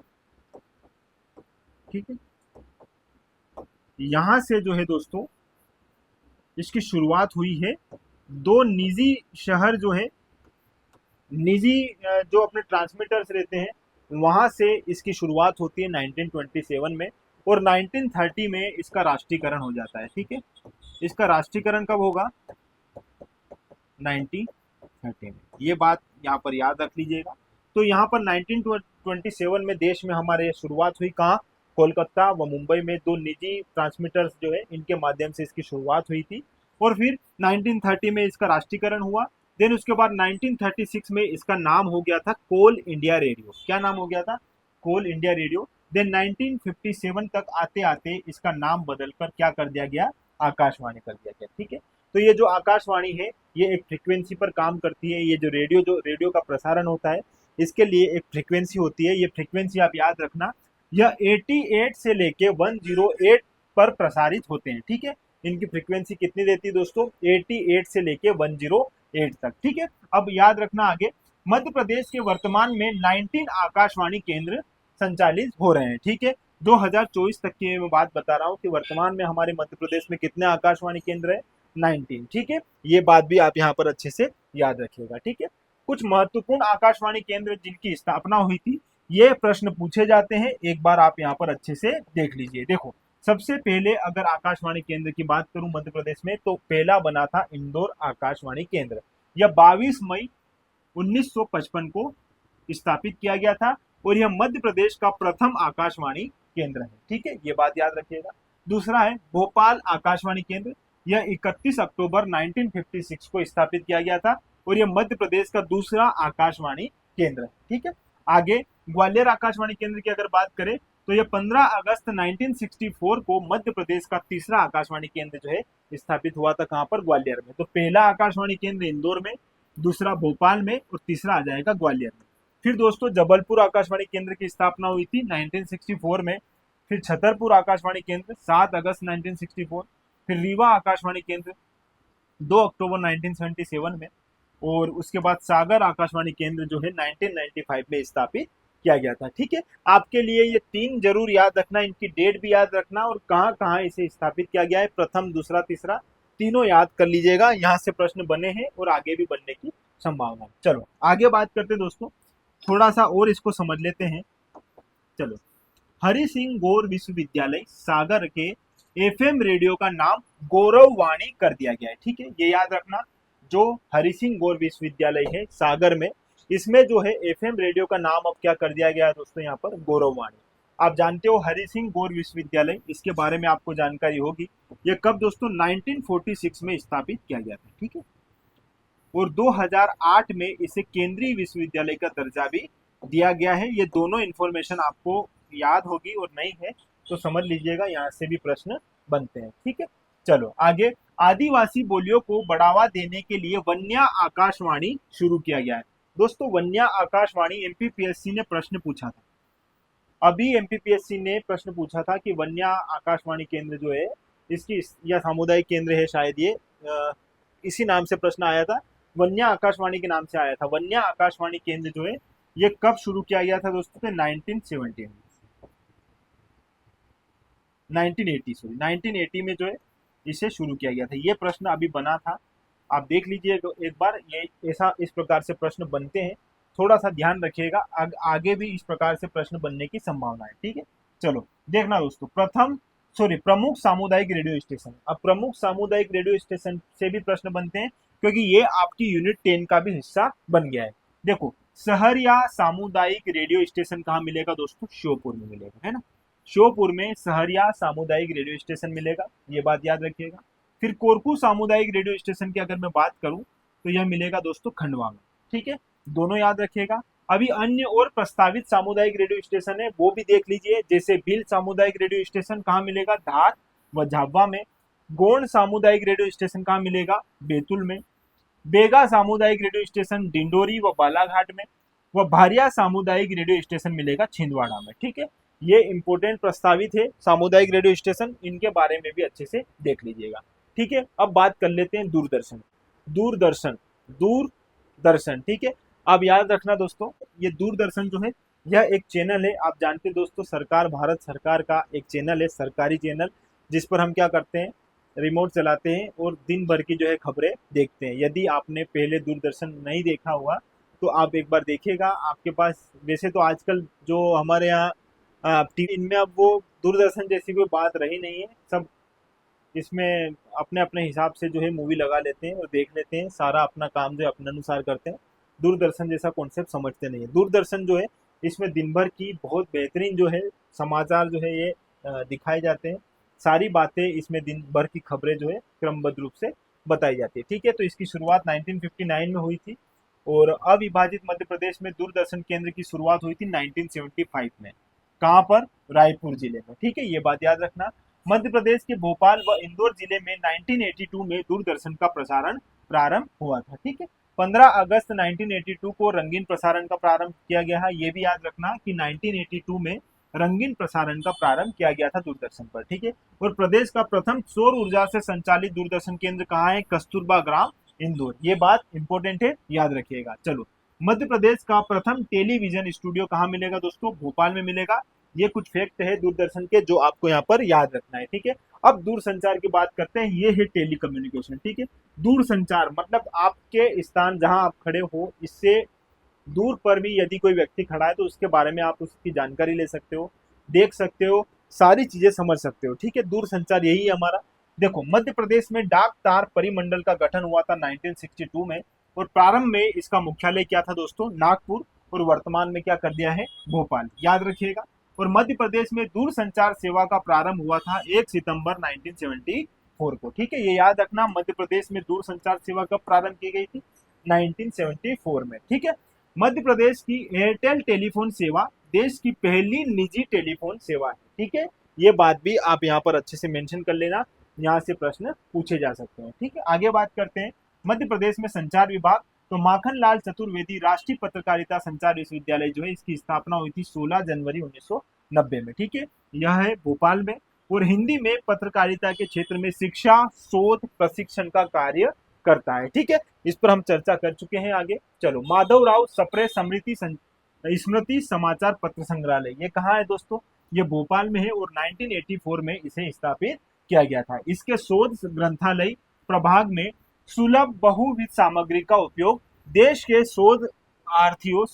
ठीक है, यहां से जो है दोस्तों इसकी शुरुआत हुई है। दो निजी शहर जो है, निजी जो अपने ट्रांसमीटर्स रहते हैं, वहां से इसकी शुरुआत होती है 1927 में, और 1930 में इसका राष्ट्रीयकरण हो जाता है। ठीक है, इसका राष्ट्रीयकरण कब होगा? 1930 में। ये बात यहाँ पर याद रख लीजिएगा। तो यहाँ पर 1927 में देश में हमारे शुरुआत हुई कहाँ? कोलकाता व मुंबई में दो निजी ट्रांसमीटर्स जो है इनके माध्यम से इसकी शुरुआत हुई थी, और फिर 1930 में इसका राष्ट्रीयकरण हुआ। देन उसके बाद 1936 में इसका नाम हो गया था कोल इंडिया रेडियो। क्या नाम हो गया था? कोल इंडिया रेडियो। देन 1957 तक आते आते इसका नाम बदलकर क्या कर दिया गया? आकाशवाणी कर दिया गया। ठीक है, तो ये जो आकाशवाणी है ये एक फ्रीक्वेंसी पर काम करती है। ये जो रेडियो का प्रसारण होता है इसके लिए एक फ्रीक्वेंसी होती है। ये फ्रीक्वेंसी आप याद रखना, यह 88 से लेके 108 पर प्रसारित होते हैं। ठीक है, इनकी फ्रीक्वेंसी कितनी देती है दोस्तों? 88 से लेके 108 तक। ठीक है, अब याद रखना आगे, मध्य प्रदेश के वर्तमान में 19 आकाशवाणी केंद्र संचालित हो रहे हैं। ठीक है, 2024 तक की मैं बात बता रहा हूँ कि वर्तमान में हमारे मध्य प्रदेश में कितने आकाशवाणी केंद्र है? 19। ठीक है, ये बात भी आप यहाँ पर अच्छे से याद रखिएगा। ठीक है, कुछ महत्वपूर्ण आकाशवाणी केंद्र जिनकी स्थापना हुई थी, ये प्रश्न पूछे जाते हैं, एक बार आप यहाँ पर अच्छे से देख लीजिए। देखो, सबसे पहले अगर आकाशवाणी केंद्र की बात करूं मध्य प्रदेश में तो पहला बना था इंदौर आकाशवाणी केंद्र। यह 22 मई 1955 को स्थापित किया गया था, और यह मध्य प्रदेश का प्रथम आकाशवाणी केंद्र है। ठीक है, ये बात याद रखिएगा। दूसरा है भोपाल आकाशवाणी केंद्र। यह 31 अक्टूबर 1956 को स्थापित किया गया था, और यह मध्य प्रदेश का दूसरा आकाशवाणी केंद्र है। ठीक है, आगे ग्वालियर आकाशवाणी केंद्र की अगर बात करें तो यह 15 अगस्त 1964 को मध्य प्रदेश का तीसरा आकाशवाणी केंद्र जो है स्थापित हुआ था। कहां पर? ग्वालियर में। तो पहला आकाशवाणी केंद्र इंदौर में, दूसरा भोपाल में और तीसरा आ जाएगा ग्वालियर में। फिर दोस्तों जबलपुर आकाशवाणी केंद्र की स्थापना हुई थी 1964 में। फिर छतरपुर आकाशवाणी केंद्र 7 अगस्त 1964। फिर रीवा आकाशवाणी केंद्र 2 अक्टूबर 1977 में। और उसके बाद सागर आकाशवाणी केंद्र जो है 1995 में स्थापित किया गया था। ठीक है, आपके लिए ये 3 जरूर याद रखना, इनकी डेट भी याद रखना और कहाँ कहाँ इसे स्थापित किया गया है, प्रथम, दूसरा, तीसरा, तीनों याद कर लीजिएगा। यहाँ से प्रश्न बने हैं और आगे भी बनने की संभावना है। चलो आगे बात करते हैं दोस्तों, थोड़ा सा और इसको समझ लेते हैं। चलो, हरि सिंह गौर विश्वविद्यालय सागर के एफएम रेडियो का नाम गौरववाणी कर दिया गया है। ठीक है, ये याद रखना, जो हरि सिंह गौर विश्वविद्यालय है सागर में, इसमें जो है एफएम रेडियो का नाम अब क्या कर दिया गया है दोस्तों, यहाँ पर गौरववाणी। आप जानते हो हरि सिंह गौर विश्वविद्यालय, इसके बारे में आपको जानकारी होगी। ये कब दोस्तों? 1946 में स्थापित किया गया था। ठीक है, और 2008 में इसे केंद्रीय विश्वविद्यालय का दर्जा भी दिया गया है। ये दोनों इंफॉर्मेशन आपको याद होगी और नहीं है तो समझ लीजिएगा, यहाँ से भी प्रश्न बनते हैं। ठीक है, चलो आगे। आदिवासी बोलियों को बढ़ावा देने के लिए वन्या आकाशवाणी शुरू किया गया है। दोस्तों वन्या आकाशवाणी एमपीपीएससी ने प्रश्न पूछा था, अभी एमपीपीएससी ने प्रश्न पूछा था कि वन्या आकाशवाणी केंद्र जो है इसकी, या सामुदायिक केंद्र है शायद, ये इसी नाम से प्रश्न आया था, वन्या आकाशवाणी के नाम से आया था। वन्या आकाशवाणी केंद्र जो है ये कब शुरू किया गया था दोस्तों? तो 1980 में जो है इसे शुरू किया गया था। ये प्रश्न अभी बना था, आप देख लीजिए एक बार, ये ऐसा इस प्रकार से प्रश्न बनते हैं, थोड़ा सा ध्यान रखिएगा, आगे भी इस प्रकार से प्रश्न बनने की संभावना है। ठीक है, चलो देखना दोस्तों, प्रमुख सामुदायिक रेडियो स्टेशन। अब प्रमुख सामुदायिक रेडियो स्टेशन से भी प्रश्न बनते हैं, क्योंकि ये आपकी यूनिट 10 का भी हिस्सा बन गया है। देखो, शहर या सामुदायिक रेडियो स्टेशन कहाँ मिलेगा दोस्तों? श्योपुर में मिलेगा, है ना। श्योपुर में शहरिया सामुदायिक रेडियो स्टेशन मिलेगा, ये बात याद रखिएगा। फिर कोरकू सामुदायिक रेडियो स्टेशन की अगर मैं बात करूं तो यह मिलेगा दोस्तों खंडवा में। ठीक है, दोनों याद रखिएगा। अभी अन्य और प्रस्तावित सामुदायिक रेडियो स्टेशन है, वो भी देख लीजिए, जैसे भील सामुदायिक रेडियो स्टेशन कहाँ मिलेगा? धार व झाबुआ में। गोंड सामुदायिक रेडियो स्टेशन कहाँ मिलेगा? बैतूल में। बेगा सामुदायिक रेडियो स्टेशन डिंडोरी व बालाघाट में। व भारिया सामुदायिक रेडियो स्टेशन मिलेगा छिंदवाड़ा में। ठीक है, ये इंपोर्टेंट प्रस्तावित है सामुदायिक रेडियो स्टेशन, इनके बारे में भी अच्छे से देख लीजिएगा। ठीक है, अब बात कर लेते हैं दूरदर्शन। दूरदर्शन, ठीक है। अब याद रखना दोस्तों, ये दूरदर्शन जो है यह एक चैनल है, आप जानते हैं दोस्तों, सरकार, भारत सरकार का एक चैनल है, सरकारी चैनल, जिस पर हम क्या करते हैं, रिमोट चलाते हैं और दिन भर की जो है खबरें देखते हैं। यदि आपने पहले दूरदर्शन नहीं देखा हुआ तो आप एक बार देखिएगा, आपके पास, वैसे तो आजकल जो हमारे यहाँ टीवी, इनमें अब वो दूरदर्शन जैसी कोई बात रही नहीं है, सब इसमें अपने अपने हिसाब से जो है मूवी लगा लेते हैं और देख लेते हैं, सारा अपना काम जो है अपने अनुसार करते हैं। दूरदर्शन जैसा कॉन्सेप्ट समझते नहीं है। दूरदर्शन जो है इसमें दिन भर की बहुत बेहतरीन जो है समाचार जो है ये दिखाए जाते हैं, सारी बातें इसमें दिन भर की खबरें जो है क्रमबद्ध रूप से बताई जाती है। ठीक है, तो इसकी शुरुआत 1959 में हुई थी और अविभाजित मध्य प्रदेश में दूरदर्शन केंद्र की शुरुआत हुई थी 1975 में। कहाँ पर? रायपुर जिले में। ठीक है, ये बात याद रखना। मध्य प्रदेश के भोपाल व इंदौर जिले में 1982 में दूरदर्शन का प्रसारण प्रारंभ हुआ था। ठीक है, 15 अगस्त 1982 को रंगीन प्रसारण का प्रारंभ किया गया है। ये भी याद रखना कि 1982 में रंगीन प्रसारण का प्रारंभ किया गया था दूरदर्शन पर। ठीक है, और प्रदेश का प्रथम सौर ऊर्जा से संचालित दूरदर्शन केंद्र कहाँ है? कस्तूरबा ग्राम, इंदौर। ये बात इंपॉर्टेंट है, याद रखिएगा। चलो, मध्य प्रदेश का प्रथम टेलीविजन स्टूडियो कहाँ मिलेगा दोस्तों? भोपाल में मिलेगा। ये कुछ फैक्ट है दूरदर्शन के जो आपको यहाँ पर याद रखना है। ठीक है, अब दूर संचार की बात करते हैं, ये है टेली कम्युनिकेशन। ठीक है, दूर संचार मतलब आपके स्थान जहां आप खड़े हो, इससे दूर पर भी यदि कोई व्यक्ति खड़ा है तो उसके बारे में आप उसकी जानकारी ले सकते हो, देख सकते हो, सारी चीजें समझ सकते हो। ठीक है, दूर संचार यही है हमारा। देखो, मध्य प्रदेश में डाक तार परिमंडल का गठन हुआ था 1962 में और प्रारंभ में इसका मुख्यालय क्या था दोस्तों? नागपुर, और वर्तमान में क्या कर दिया है? भोपाल। याद रखिएगा। और मध्य प्रदेश में दूर संचार सेवा का प्रारंभ हुआ था 1 सितंबर 1974 को। ठीक है, ये याद रखना, मध्य प्रदेश में दूर संचार सेवा कब प्रारंभ की गई थी? 1974 में। ठीक है, मध्य प्रदेश की एयरटेल टेलीफोन सेवा देश की पहली निजी टेलीफोन सेवा है। ठीक है, ये बात भी आप यहाँ पर अच्छे से मेंशन कर लेना, यहाँ से प्रश्न पूछे जा सकते हैं। ठीक है, आगे बात करते हैं मध्य प्रदेश में संचार विभाग। तो माखन लाल चतुर्वेदी राष्ट्रीय पत्रकारिता संचार विश्वविद्यालय जो है, इसकी स्थापना हुई थी 16 जनवरी 1990 में। ठीक है, यह है भोपाल में, और हिंदी में पत्रकारिता के क्षेत्र में शिक्षा, शोध, प्रशिक्षण का कार्य करता है। ठीक है, इस पर हम चर्चा कर चुके हैं। आगे चलो, माधवराव सप्रे स्मृति समाचार पत्र संग्रहालय, ये कहाँ है दोस्तों? ये भोपाल में है, और 1984 में इसे स्थापित किया गया था। इसके शोध ग्रंथालय प्रभाग में सुलभ बहुविध सामग्री का उपयोग देश के शोधार्थियों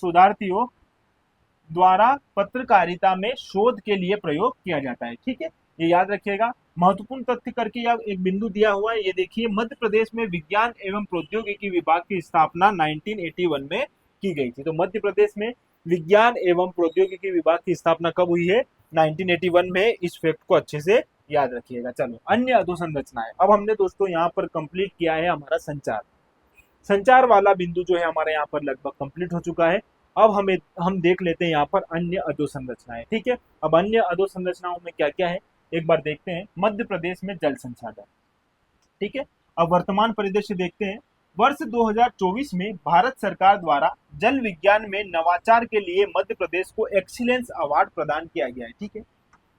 द्वारा पत्रकारिता में शोध के लिए प्रयोग किया जाता है। ठीक है, ये याद रखिएगा। महत्वपूर्ण तथ्य करके यह एक बिंदु दिया हुआ है, ये देखिए, मध्य प्रदेश में विज्ञान एवं प्रौद्योगिकी विभाग की स्थापना 1981 में की गई थी। तो मध्य प्रदेश में विज्ञान एवं प्रौद्योगिकी विभाग की स्थापना कब हुई है? 1981 में। इस फैक्ट को अच्छे से याद रखिएगा। चलो, अन्य अधोसंरचनाएं। अब हमने दोस्तों यहाँ पर कंप्लीट किया है हमारा संचार वाला बिंदु जो है हमारे यहाँ पर लगभग कंप्लीट हो चुका है। अब हम देख लेते हैं यहाँ पर अन्य अधोसंरचनाएं। ठीक है, अब अन्य अधोसंरचनाओं में क्या क्या है एक बार देखते हैं। मध्य प्रदेश में जल संसाधन। ठीक है, अब वर्तमान परिदृश्य देखते हैं। वर्ष 2024 में भारत सरकार द्वारा जल विज्ञान में नवाचार के लिए मध्य प्रदेश को एक्सीलेंस अवार्ड प्रदान किया गया है। ठीक है,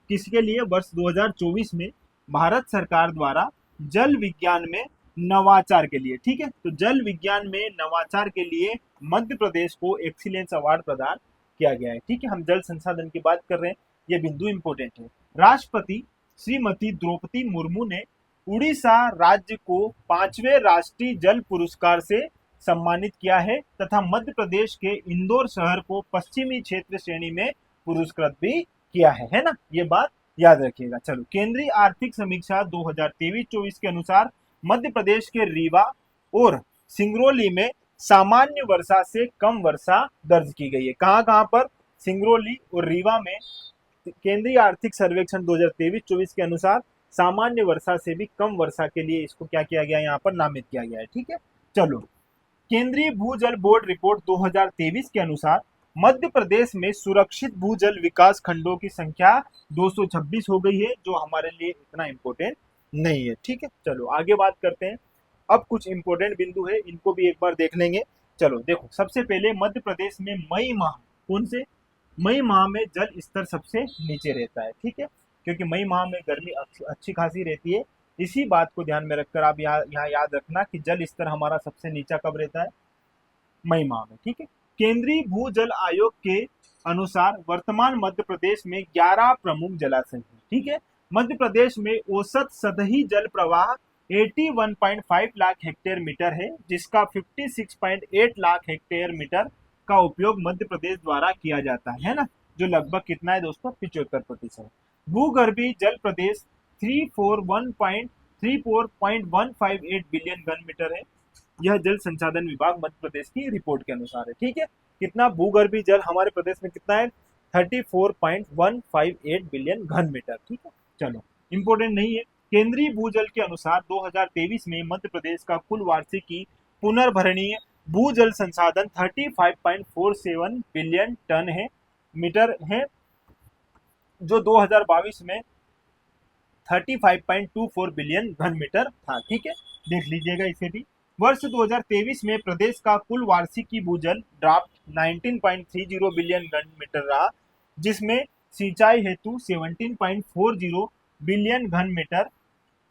किसके लिए? वर्ष 2024 में भारत सरकार द्वारा जल विज्ञान में नवाचार के लिए। ठीक है, तो जल विज्ञान में नवाचार के लिए मध्य प्रदेश को एक्सीलेंस अवार्ड प्रदान किया गया है। ठीक है, हम जल संसाधन की बात कर रहे हैं, ये बिंदु इंपोर्टेंट है। राष्ट्रपति श्रीमती द्रौपदी मुर्मू ने उड़ीसा राज्य को 5वें राष्ट्रीय जल पुरस्कार से सम्मानित किया है, तथा मध्य प्रदेश के इंदौर शहर को पश्चिमी क्षेत्र श्रेणी में पुरस्कृत भी किया है ना, ये बात याद रखिएगा। चलो, केंद्रीय आर्थिक समीक्षा 2023-24 के अनुसार मध्य प्रदेश के रीवा और सिंगरौली में सामान्य वर्षा से कम वर्षा दर्ज की गई है। कहाँ कहाँ पर? सिंगरौली और रीवा में केंद्रीय आर्थिक सर्वेक्षण 2023-24 के अनुसार सामान्य वर्षा से भी कम वर्षा के लिए इसको क्या किया गया, यहाँ पर नामित किया गया है। ठीक है, चलो, केंद्रीय भूजल बोर्ड रिपोर्ट 2023 के अनुसार मध्य प्रदेश में सुरक्षित भूजल विकास खंडों की संख्या 226 हो गई है, जो हमारे लिए इतना इंपॉर्टेंट नहीं है। ठीक है, चलो आगे बात करते हैं। अब कुछ इंपॉर्टेंट बिंदु है, इनको भी एक बार देख लेंगे। चलो देखो, सबसे पहले मध्य प्रदेश में मई माह, कौन से? मई माह में जल स्तर सबसे नीचे रहता है। ठीक है, क्योंकि मई माह में गर्मी अच्छी खासी रहती है। इसी बात को ध्यान में रखकर आप यहाँ याद रखना कि जल स्तर हमारा सबसे नीचा कब रहता है? मई माह में। ठीक है, केंद्रीय भूजल आयोग के अनुसार वर्तमान मध्य प्रदेश में 11 प्रमुख जलाशय हैं। ठीक है, मध्य प्रदेश में औसत सतही जल प्रवाह 81.5 लाख हेक्टेयर मीटर है, जिसका 56.8 लाख हेक्टेयर मीटर का उपयोग मध्य प्रदेश द्वारा किया जाता है ना, जो लगभग कितना है दोस्तों? 75%। भूगर्भीय जल प्रदेश 34.158 बिलियन घन मीटर है। यह जल संसाधन विभाग मध्य प्रदेश की रिपोर्ट के अनुसार है। ठीक है, कितना भूगर्भीय जल हमारे प्रदेश में कितना है? 34.158 बिलियन घन मीटर। ठीक है, चलो, इंपोर्टेंट नहीं है। केंद्रीय भूजल के अनुसार 2023 में मध्य प्रदेश का कुल वार्षिकी पुनर्भरणीय भूजल संसाधन 35.47 बिलियन टन है मीटर है, जो 2022 में 35.24 बिलियन घन मीटर था। ठीक है, देख लीजिएगा इसे भी। वर्ष 2023 में प्रदेश का कुल वार्षिकी भूजल ड्राफ्ट 19.30 बिलियन घन मीटर रहा, जिसमें सिंचाई हेतु 17.40 बिलियन घन मीटर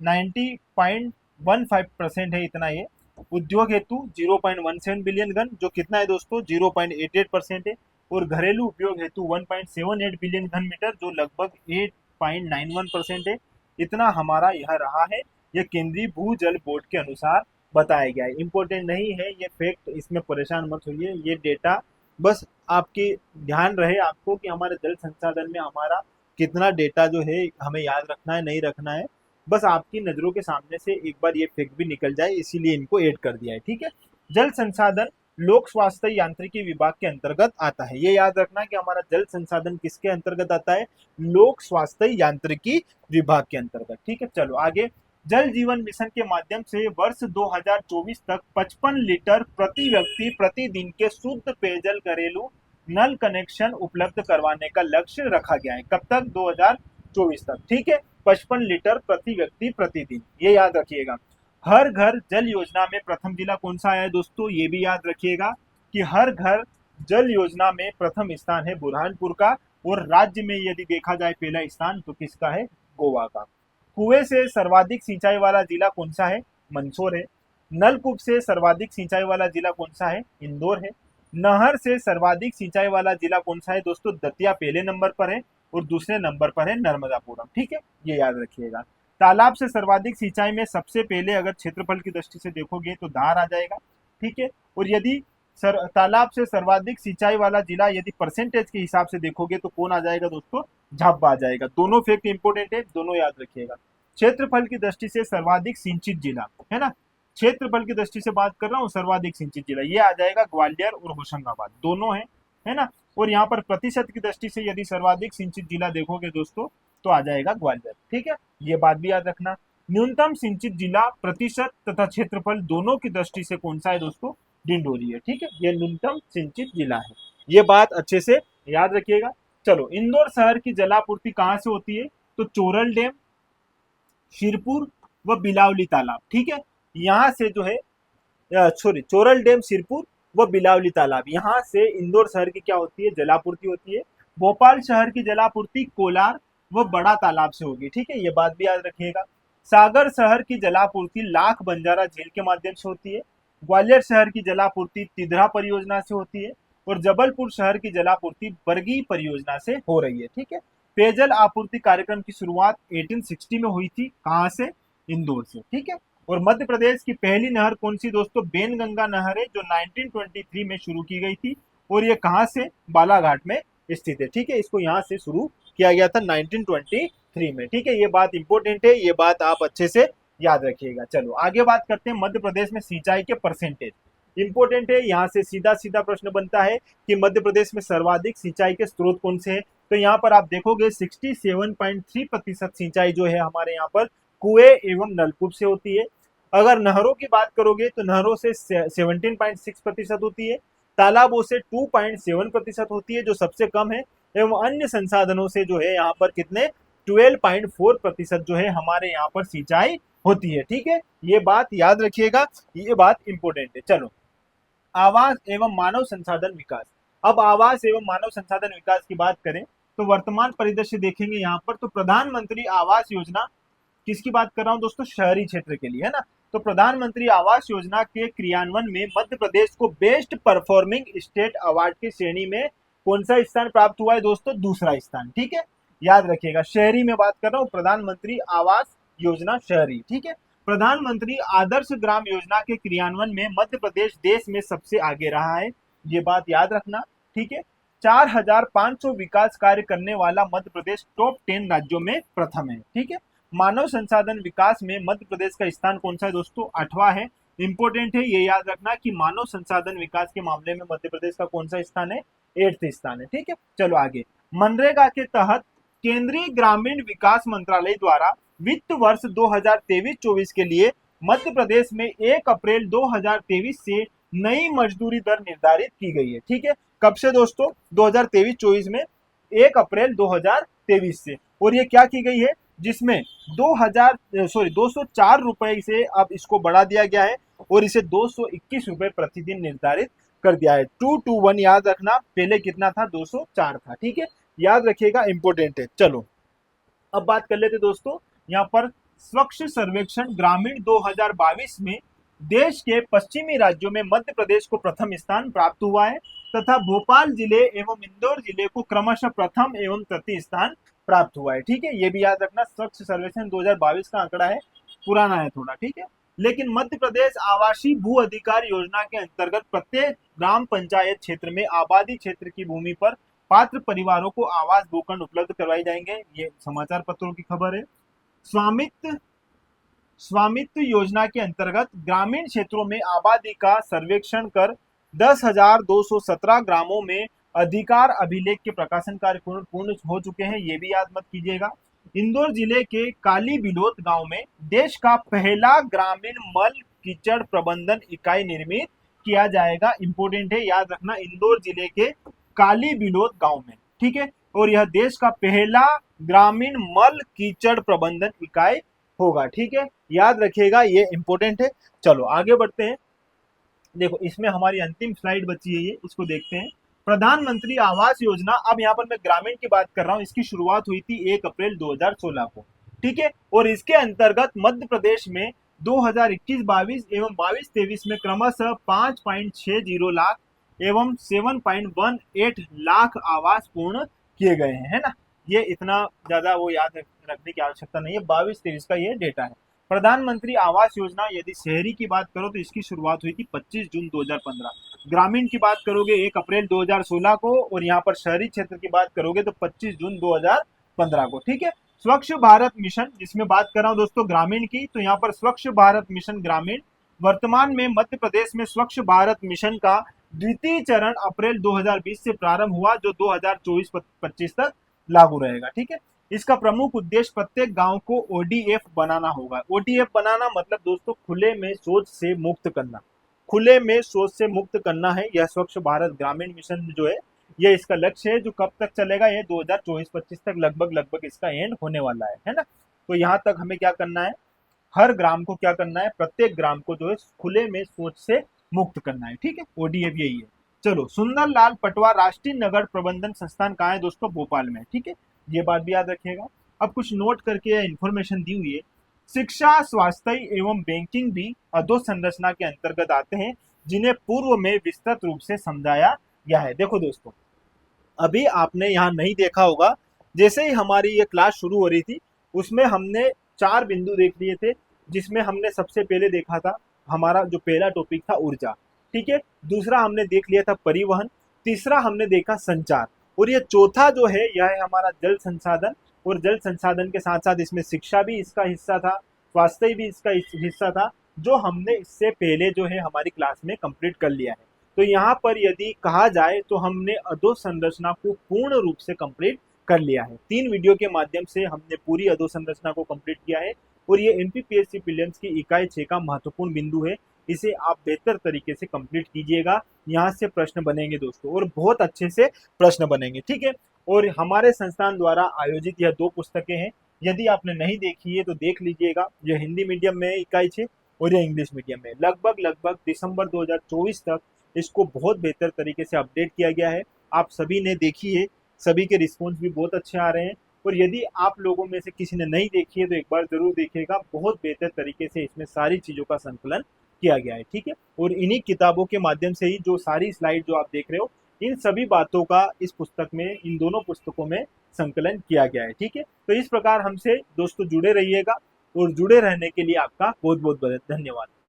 90.15% है, इतना ये। उद्योग हेतु 0.17 बिलियन घन, जो कितना है दोस्तों? 0.88% है। और घरेलू उपयोग हेतु 1.78 बिलियन घन मीटर, जो लगभग 8.91% है। इतना हमारा यह रहा है, यह केंद्रीय भूजल बोर्ड के अनुसार बताया गया है। इंपॉर्टेंट नहीं है ये फैक्ट, इसमें परेशान मत होइए। ये डेटा बस आपके ध्यान रहे आपको कि हमारे जल संसाधन में हमारा कितना डेटा जो है हमें याद रखना है, नहीं रखना है। बस आपकी नजरों के सामने से एक बार ये फैक्ट भी निकल जाए, इसीलिए इनको ऐड कर दिया है। ठीक है, जल संसाधन लोक स्वास्थ्य यांत्रिकी विभाग के अंतर्गत आता है। ये याद रखना कि हमारा जल संसाधन किसके अंतर्गत आता है? लोक स्वास्थ्य यांत्रिकी विभाग के अंतर्गत। ठीक है, चलो आगे। जल जीवन मिशन के माध्यम से वर्ष 2024 तक 55 लीटर प्रति व्यक्ति प्रतिदिन के शुद्ध पेयजल घरेलू नल कनेक्शन उपलब्ध करवाने का लक्ष्य रखा गया है। कब तक? 2024 तक। ठीक है, 55 लीटर प्रति व्यक्ति प्रतिदिन, ये याद रखिएगा। हर घर जल योजना में प्रथम जिला कौन सा है दोस्तों? ये भी याद रखिएगा कि हर घर जल योजना में प्रथम स्थान है बुरहानपुर का, और राज्य में यदि देखा जाए पहला स्थान तो किसका है? गोवा का। कुएं से सर्वाधिक सिंचाई वाला जिला कौन सा है? मंदसौर है। नलकूप से सर्वाधिक सिंचाई वाला जिला कौन सा है? इंदौर है। नहर से सर्वाधिक सिंचाई वाला जिला कौन सा है दोस्तों? दतिया पहले नंबर पर है और दूसरे नंबर पर है नर्मदापुरम। ठीक है, ये याद रखिएगा। तालाब से सर्वाधिक सिंचाई में सबसे पहले अगर क्षेत्रफल की दृष्टि से देखोगे तो धार आ जाएगा। ठीक है, और यदि तालाब से सर्वाधिक सिंचाई वाला जिला यदि परसेंटेज के हिसाब से देखोगे तो कौन आ जाएगा दोस्तों? झाबुआ आ जाएगा। दोनों फैक्ट इंपोर्टेंट है, दोनों याद रखिएगा। क्षेत्रफल की दृष्टि से सर्वाधिक सिंचित जिला है ना, क्षेत्रफल की दृष्टि से बात कर रहा हूँ, सर्वाधिक सिंचित जिला ये आ जाएगा ग्वालियर और होशंगाबाद, दोनों है ना। और यहाँ पर प्रतिशत की दृष्टि से यदि सर्वाधिक सिंचित जिला देखोगे दोस्तों तो आ जाएगा ग्वालियर। ठीक है, ये बात भी याद रखना। न्यूनतम सिंचित जिला प्रतिशत तथा क्षेत्रफल दोनों की दृष्टि से कौन सा है दोस्तों? डिंडोरी है। ठीक है, ये न्यूनतम सिंचित जिला है, ये बात अच्छे से याद रखिएगा। चलो, इंदौर शहर की जलापूर्ति कहाँ से होती है? तो चोरल डैम, शिरपुर व बिलावली तालाब। ठीक है, यहाँ से जो है चोरल डैम, सिरपुर व बिलावली तालाब, यहाँ से इंदौर शहर की क्या होती है? जलापूर्ति होती है। भोपाल शहर की जलापूर्ति कोलार व बड़ा तालाब से होगी। ठीक है, ये बात भी याद रखिएगा। सागर शहर की जलापूर्ति लाख बंजारा झील के माध्यम से होती है। ग्वालियर शहर की जलापूर्ति तिधरा परियोजना से होती है और जबलपुर शहर की जलापूर्ति बरगी परियोजना से हो रही है। ठीक है, पेयजल आपूर्ति कार्यक्रम की शुरुआत 1860 में हुई थी। कहाँ से? इंदौर से। ठीक है, और मध्य प्रदेश की पहली नहर कौन सी दोस्तों? बेनगंगा नहर है, जो 1923 में शुरू की गई थी, और ये कहाँ से? बालाघाट में स्थित है। ठीक है, इसको यहाँ से शुरू किया गया था 1923 में। ठीक है, ये बात इंपॉर्टेंट है, ये बात आप अच्छे से याद रखिएगा। चलो आगे बात करते हैं मध्य प्रदेश में सिंचाई के परसेंटेज। इंपॉर्टेंट है, यहाँ से सीधा सीधा प्रश्न बनता है कि मध्य प्रदेश में सर्वाधिक सिंचाई के स्रोत कौन से हैं? तो यहाँ पर आप देखोगे 67.3% सिंचाई जो है हमारे यहाँ पर कुएं एवं नलकूप से होती है। अगर नहरों की बात करोगे तो नहरों से 17.6% होती है, तालाबों से 2.7% होती है जो सबसे कम है, एवं अन्य संसाधनों से जो है यहाँ पर कितने? 12.4% जो है हमारे यहाँ पर सिंचाई होती है। ठीक है, ये बात याद रखिएगा, ये बात इंपॉर्टेंट है। चलो, आवास एवं मानव संसाधन विकास। अब आवास एवं मानव संसाधन विकास की बात करें तो वर्तमान परिदृश्य देखेंगे यहाँ पर, तो प्रधानमंत्री आवास योजना किसकी बात कर रहा हूँ दोस्तों? शहरी क्षेत्र के लिए, है ना। तो प्रधानमंत्री आवास योजना के क्रियान्वयन में मध्य प्रदेश को बेस्ट परफॉर्मिंग स्टेट अवार्ड की श्रेणी में कौन सा स्थान प्राप्त हुआ है दोस्तों? दूसरा स्थान। ठीक है, याद रखिएगा, शहरी में बात कर रहा हूँ, प्रधानमंत्री आवास योजना शहरी। ठीक है, प्रधानमंत्री आदर्श ग्राम योजना के क्रियान्वयन में मध्य प्रदेश देश में सबसे आगे रहा है, ये बात याद रखना। ठीक है, 4500 विकास कार्य करने वाला मध्य प्रदेश टॉप 10 राज्यों में प्रथम है। ठीक है, मानव संसाधन विकास में मध्य प्रदेश का स्थान कौन सा है दोस्तों? 8वां है। इंपोर्टेंट है, ये याद रखना कि मानव संसाधन विकास के मामले में मध्य प्रदेश का कौन सा स्थान है? 8th स्थान है। ठीक है, चलो आगे। मनरेगा के तहत केंद्रीय ग्रामीण विकास मंत्रालय द्वारा वित्त वर्ष 2023-24 के लिए मध्य प्रदेश में 1 अप्रैल 2023 से नई मजदूरी दर निर्धारित की गई है। ठीक है, कब से दोस्तों? 2023-24 में 1 अप्रैल 2023 से, और ये क्या की गई है? जिसमें 204 रुपए से अब इसको बढ़ा दिया गया है और इसे 221 रुपए प्रतिदिन निर्धारित कर दिया है। 221 याद रखना, पहले कितना था? 204 था। ठीक है, याद रखिएगा, इंपोर्टेंट है। चलो अब बात कर लेते दोस्तों, यहाँ पर स्वच्छ सर्वेक्षण ग्रामीण 2022 में देश के पश्चिमी राज्यों में मध्य प्रदेश को प्रथम स्थान प्राप्त हुआ है तथा भोपाल जिले एवं इंदौर जिले को क्रमशः प्रथम एवं तृतीय स्थान प्राप्त हुआ है। ठीक है, ये भी याद रखना, स्वच्छ सर्वेक्षण 2022 का आंकड़ा है, पुराना है थोड़ा। ठीक है, लेकिन मध्य प्रदेश आवासीय भू अधिकार योजना के अंतर्गत प्रत्येक ग्राम पंचायत क्षेत्र में आबादी क्षेत्र की भूमि पर पात्र परिवारों को आवास भूखंड उपलब्ध करवाए जाएंगे, ये समाचार पत्रों की खबर है। स्वामित्व योजना के अंतर्गत ग्रामीण क्षेत्रों में आबादी का सर्वेक्षण कर 10,217 ग्रामों में अधिकार अभिलेख के प्रकाशन कार्य पूर्ण हो चुके हैं, ये भी याद मत कीजिएगा। इंदौर जिले के काली बिलोत गांव में देश का पहला ग्रामीण मल कीचड़ प्रबंधन इकाई निर्मित किया जाएगा। इंपोर्टेंट है, याद रखना, इंदौर जिले के काली बिलोत गांव में, ठीक है। और यह देश का पहला ग्रामीण मल कीचड़ प्रबंधन इकाई होगा, ठीक है, याद रखिएगा, ये इंपोर्टेंट है। चलो आगे बढ़ते हैं। देखो इसमें हमारी अंतिम स्लाइड बची है, ये इसको देखते हैं। प्रधानमंत्री आवास योजना, अब यहाँ पर मैं ग्रामीण की बात कर रहा हूँ, इसकी शुरुआत हुई थी 1 अप्रैल 2016 को, ठीक है। और इसके अंतर्गत मध्य प्रदेश में 2021-22 एवं 22-23 में क्रमशः 5.60 लाख एवं 7.18 लाख आवास पूर्ण किए गए हैं, है ना। ये इतना ज्यादा वो याद रखने की आवश्यकता नहीं है, 22-23 का ये डेटा है। प्रधानमंत्री आवास योजना, यदि शहरी की बात करो तो इसकी शुरुआत हुई थी 25 जून 2015। ग्रामीण की बात करोगे 1 अप्रैल 2016 को, और यहाँ पर शहरी क्षेत्र की बात करोगे तो 25 जून 2015 को, ठीक है। स्वच्छ भारत मिशन, जिसमें बात कर रहा हूँ दोस्तों ग्रामीण की, तो यहाँ पर स्वच्छ भारत मिशन ग्रामीण, वर्तमान में मध्य प्रदेश में स्वच्छ भारत मिशन का द्वितीय चरण अप्रैल 2020 से प्रारंभ हुआ, जो 2024-25 तक लागू रहेगा, ठीक है। इसका प्रमुख उद्देश्य प्रत्येक गांव को ओडीएफ बनाना होगा। ओडीएफ बनाना मतलब दोस्तों खुले में शौच से मुक्त करना, खुले में शौच से मुक्त करना है यह स्वच्छ भारत ग्रामीण मिशन जो है, ये इसका लक्ष्य है, जो कब तक चलेगा, ये 2024-25 तक लगभग इसका एंड होने वाला है ना। तो यहाँ तक हमें क्या करना है, हर ग्राम को क्या करना है, प्रत्येक ग्राम को जो है खुले में शौच से मुक्त करना है, ठीक है। ओडीएफ यही है। चलो, सुंदरलाल पटवा राष्ट्रीय नगर प्रबंधन संस्थान कहाँ है दोस्तों, भोपाल में, ठीक है, ये बात भी याद रखिएगा। अब कुछ नोट करके इंफॉर्मेशन दी हुई है। शिक्षा, स्वास्थ्य एवं बैंकिंग भी अधोसंरचना के अंतर्गत आते हैं, जिन्हें पूर्व में विस्तृत रूप से समझाया गया है। देखो दोस्तों, अभी आपने यहाँ नहीं देखा होगा, जैसे ही हमारी ये क्लास शुरू हो रही थी उसमें हमने 4 बिंदु देख लिए थे, जिसमें हमने सबसे पहले देखा था, हमारा जो पहला टॉपिक था ऊर्जा, ठीक है। दूसरा हमने देख लिया था परिवहन, तीसरा हमने देखा संचार, और ये चौथा जो है यह है हमारा जल संसाधन। और जल संसाधन के साथ साथ इसमें शिक्षा भी इसका हिस्सा था, स्वास्थ्य भी इसका हिस्सा था, जो हमने इससे पहले जो है हमारी क्लास में कंप्लीट कर लिया है। तो यहाँ पर यदि कहा जाए तो हमने अधोसंरचना को पूर्ण रूप से कंप्लीट कर लिया है। 3 वीडियो के माध्यम से हमने पूरी अधोसंरचना को कंप्लीट किया है, और ये एमपीपीएससी प्रीलिम्स की इकाई 6 का महत्वपूर्ण बिंदु है। इसे आप बेहतर तरीके से कंप्लीट कीजिएगा, यहाँ से प्रश्न बनेंगे दोस्तों, और बहुत अच्छे से प्रश्न बनेंगे, ठीक है। और हमारे संस्थान द्वारा आयोजित यह 2 पुस्तकें हैं, यदि आपने नहीं देखी है तो देख लीजिएगा। यह हिंदी मीडियम में इकाई 6 और यह इंग्लिश मीडियम में। लगभग दिसंबर 2024 तक इसको बहुत बेहतर तरीके से अपडेट किया गया है। आप सभी ने देखी है, सभी के रिस्पॉन्स भी बहुत अच्छे आ रहे हैं। और यदि आप लोगों में से किसी ने नहीं देखी है तो एक बार जरूर देखिएगा, बहुत बेहतर तरीके से इसमें सारी चीज़ों का संकलन किया गया है, ठीक है। और इन्हीं किताबों के माध्यम से ही जो सारी स्लाइड जो आप देख रहे हो, इन सभी बातों का इस पुस्तक में, इन दोनों पुस्तकों में संकलन किया गया है, ठीक है। तो इस प्रकार हमसे दोस्तों जुड़े रहिएगा, और जुड़े रहने के लिए आपका बहुत बहुत धन्यवाद।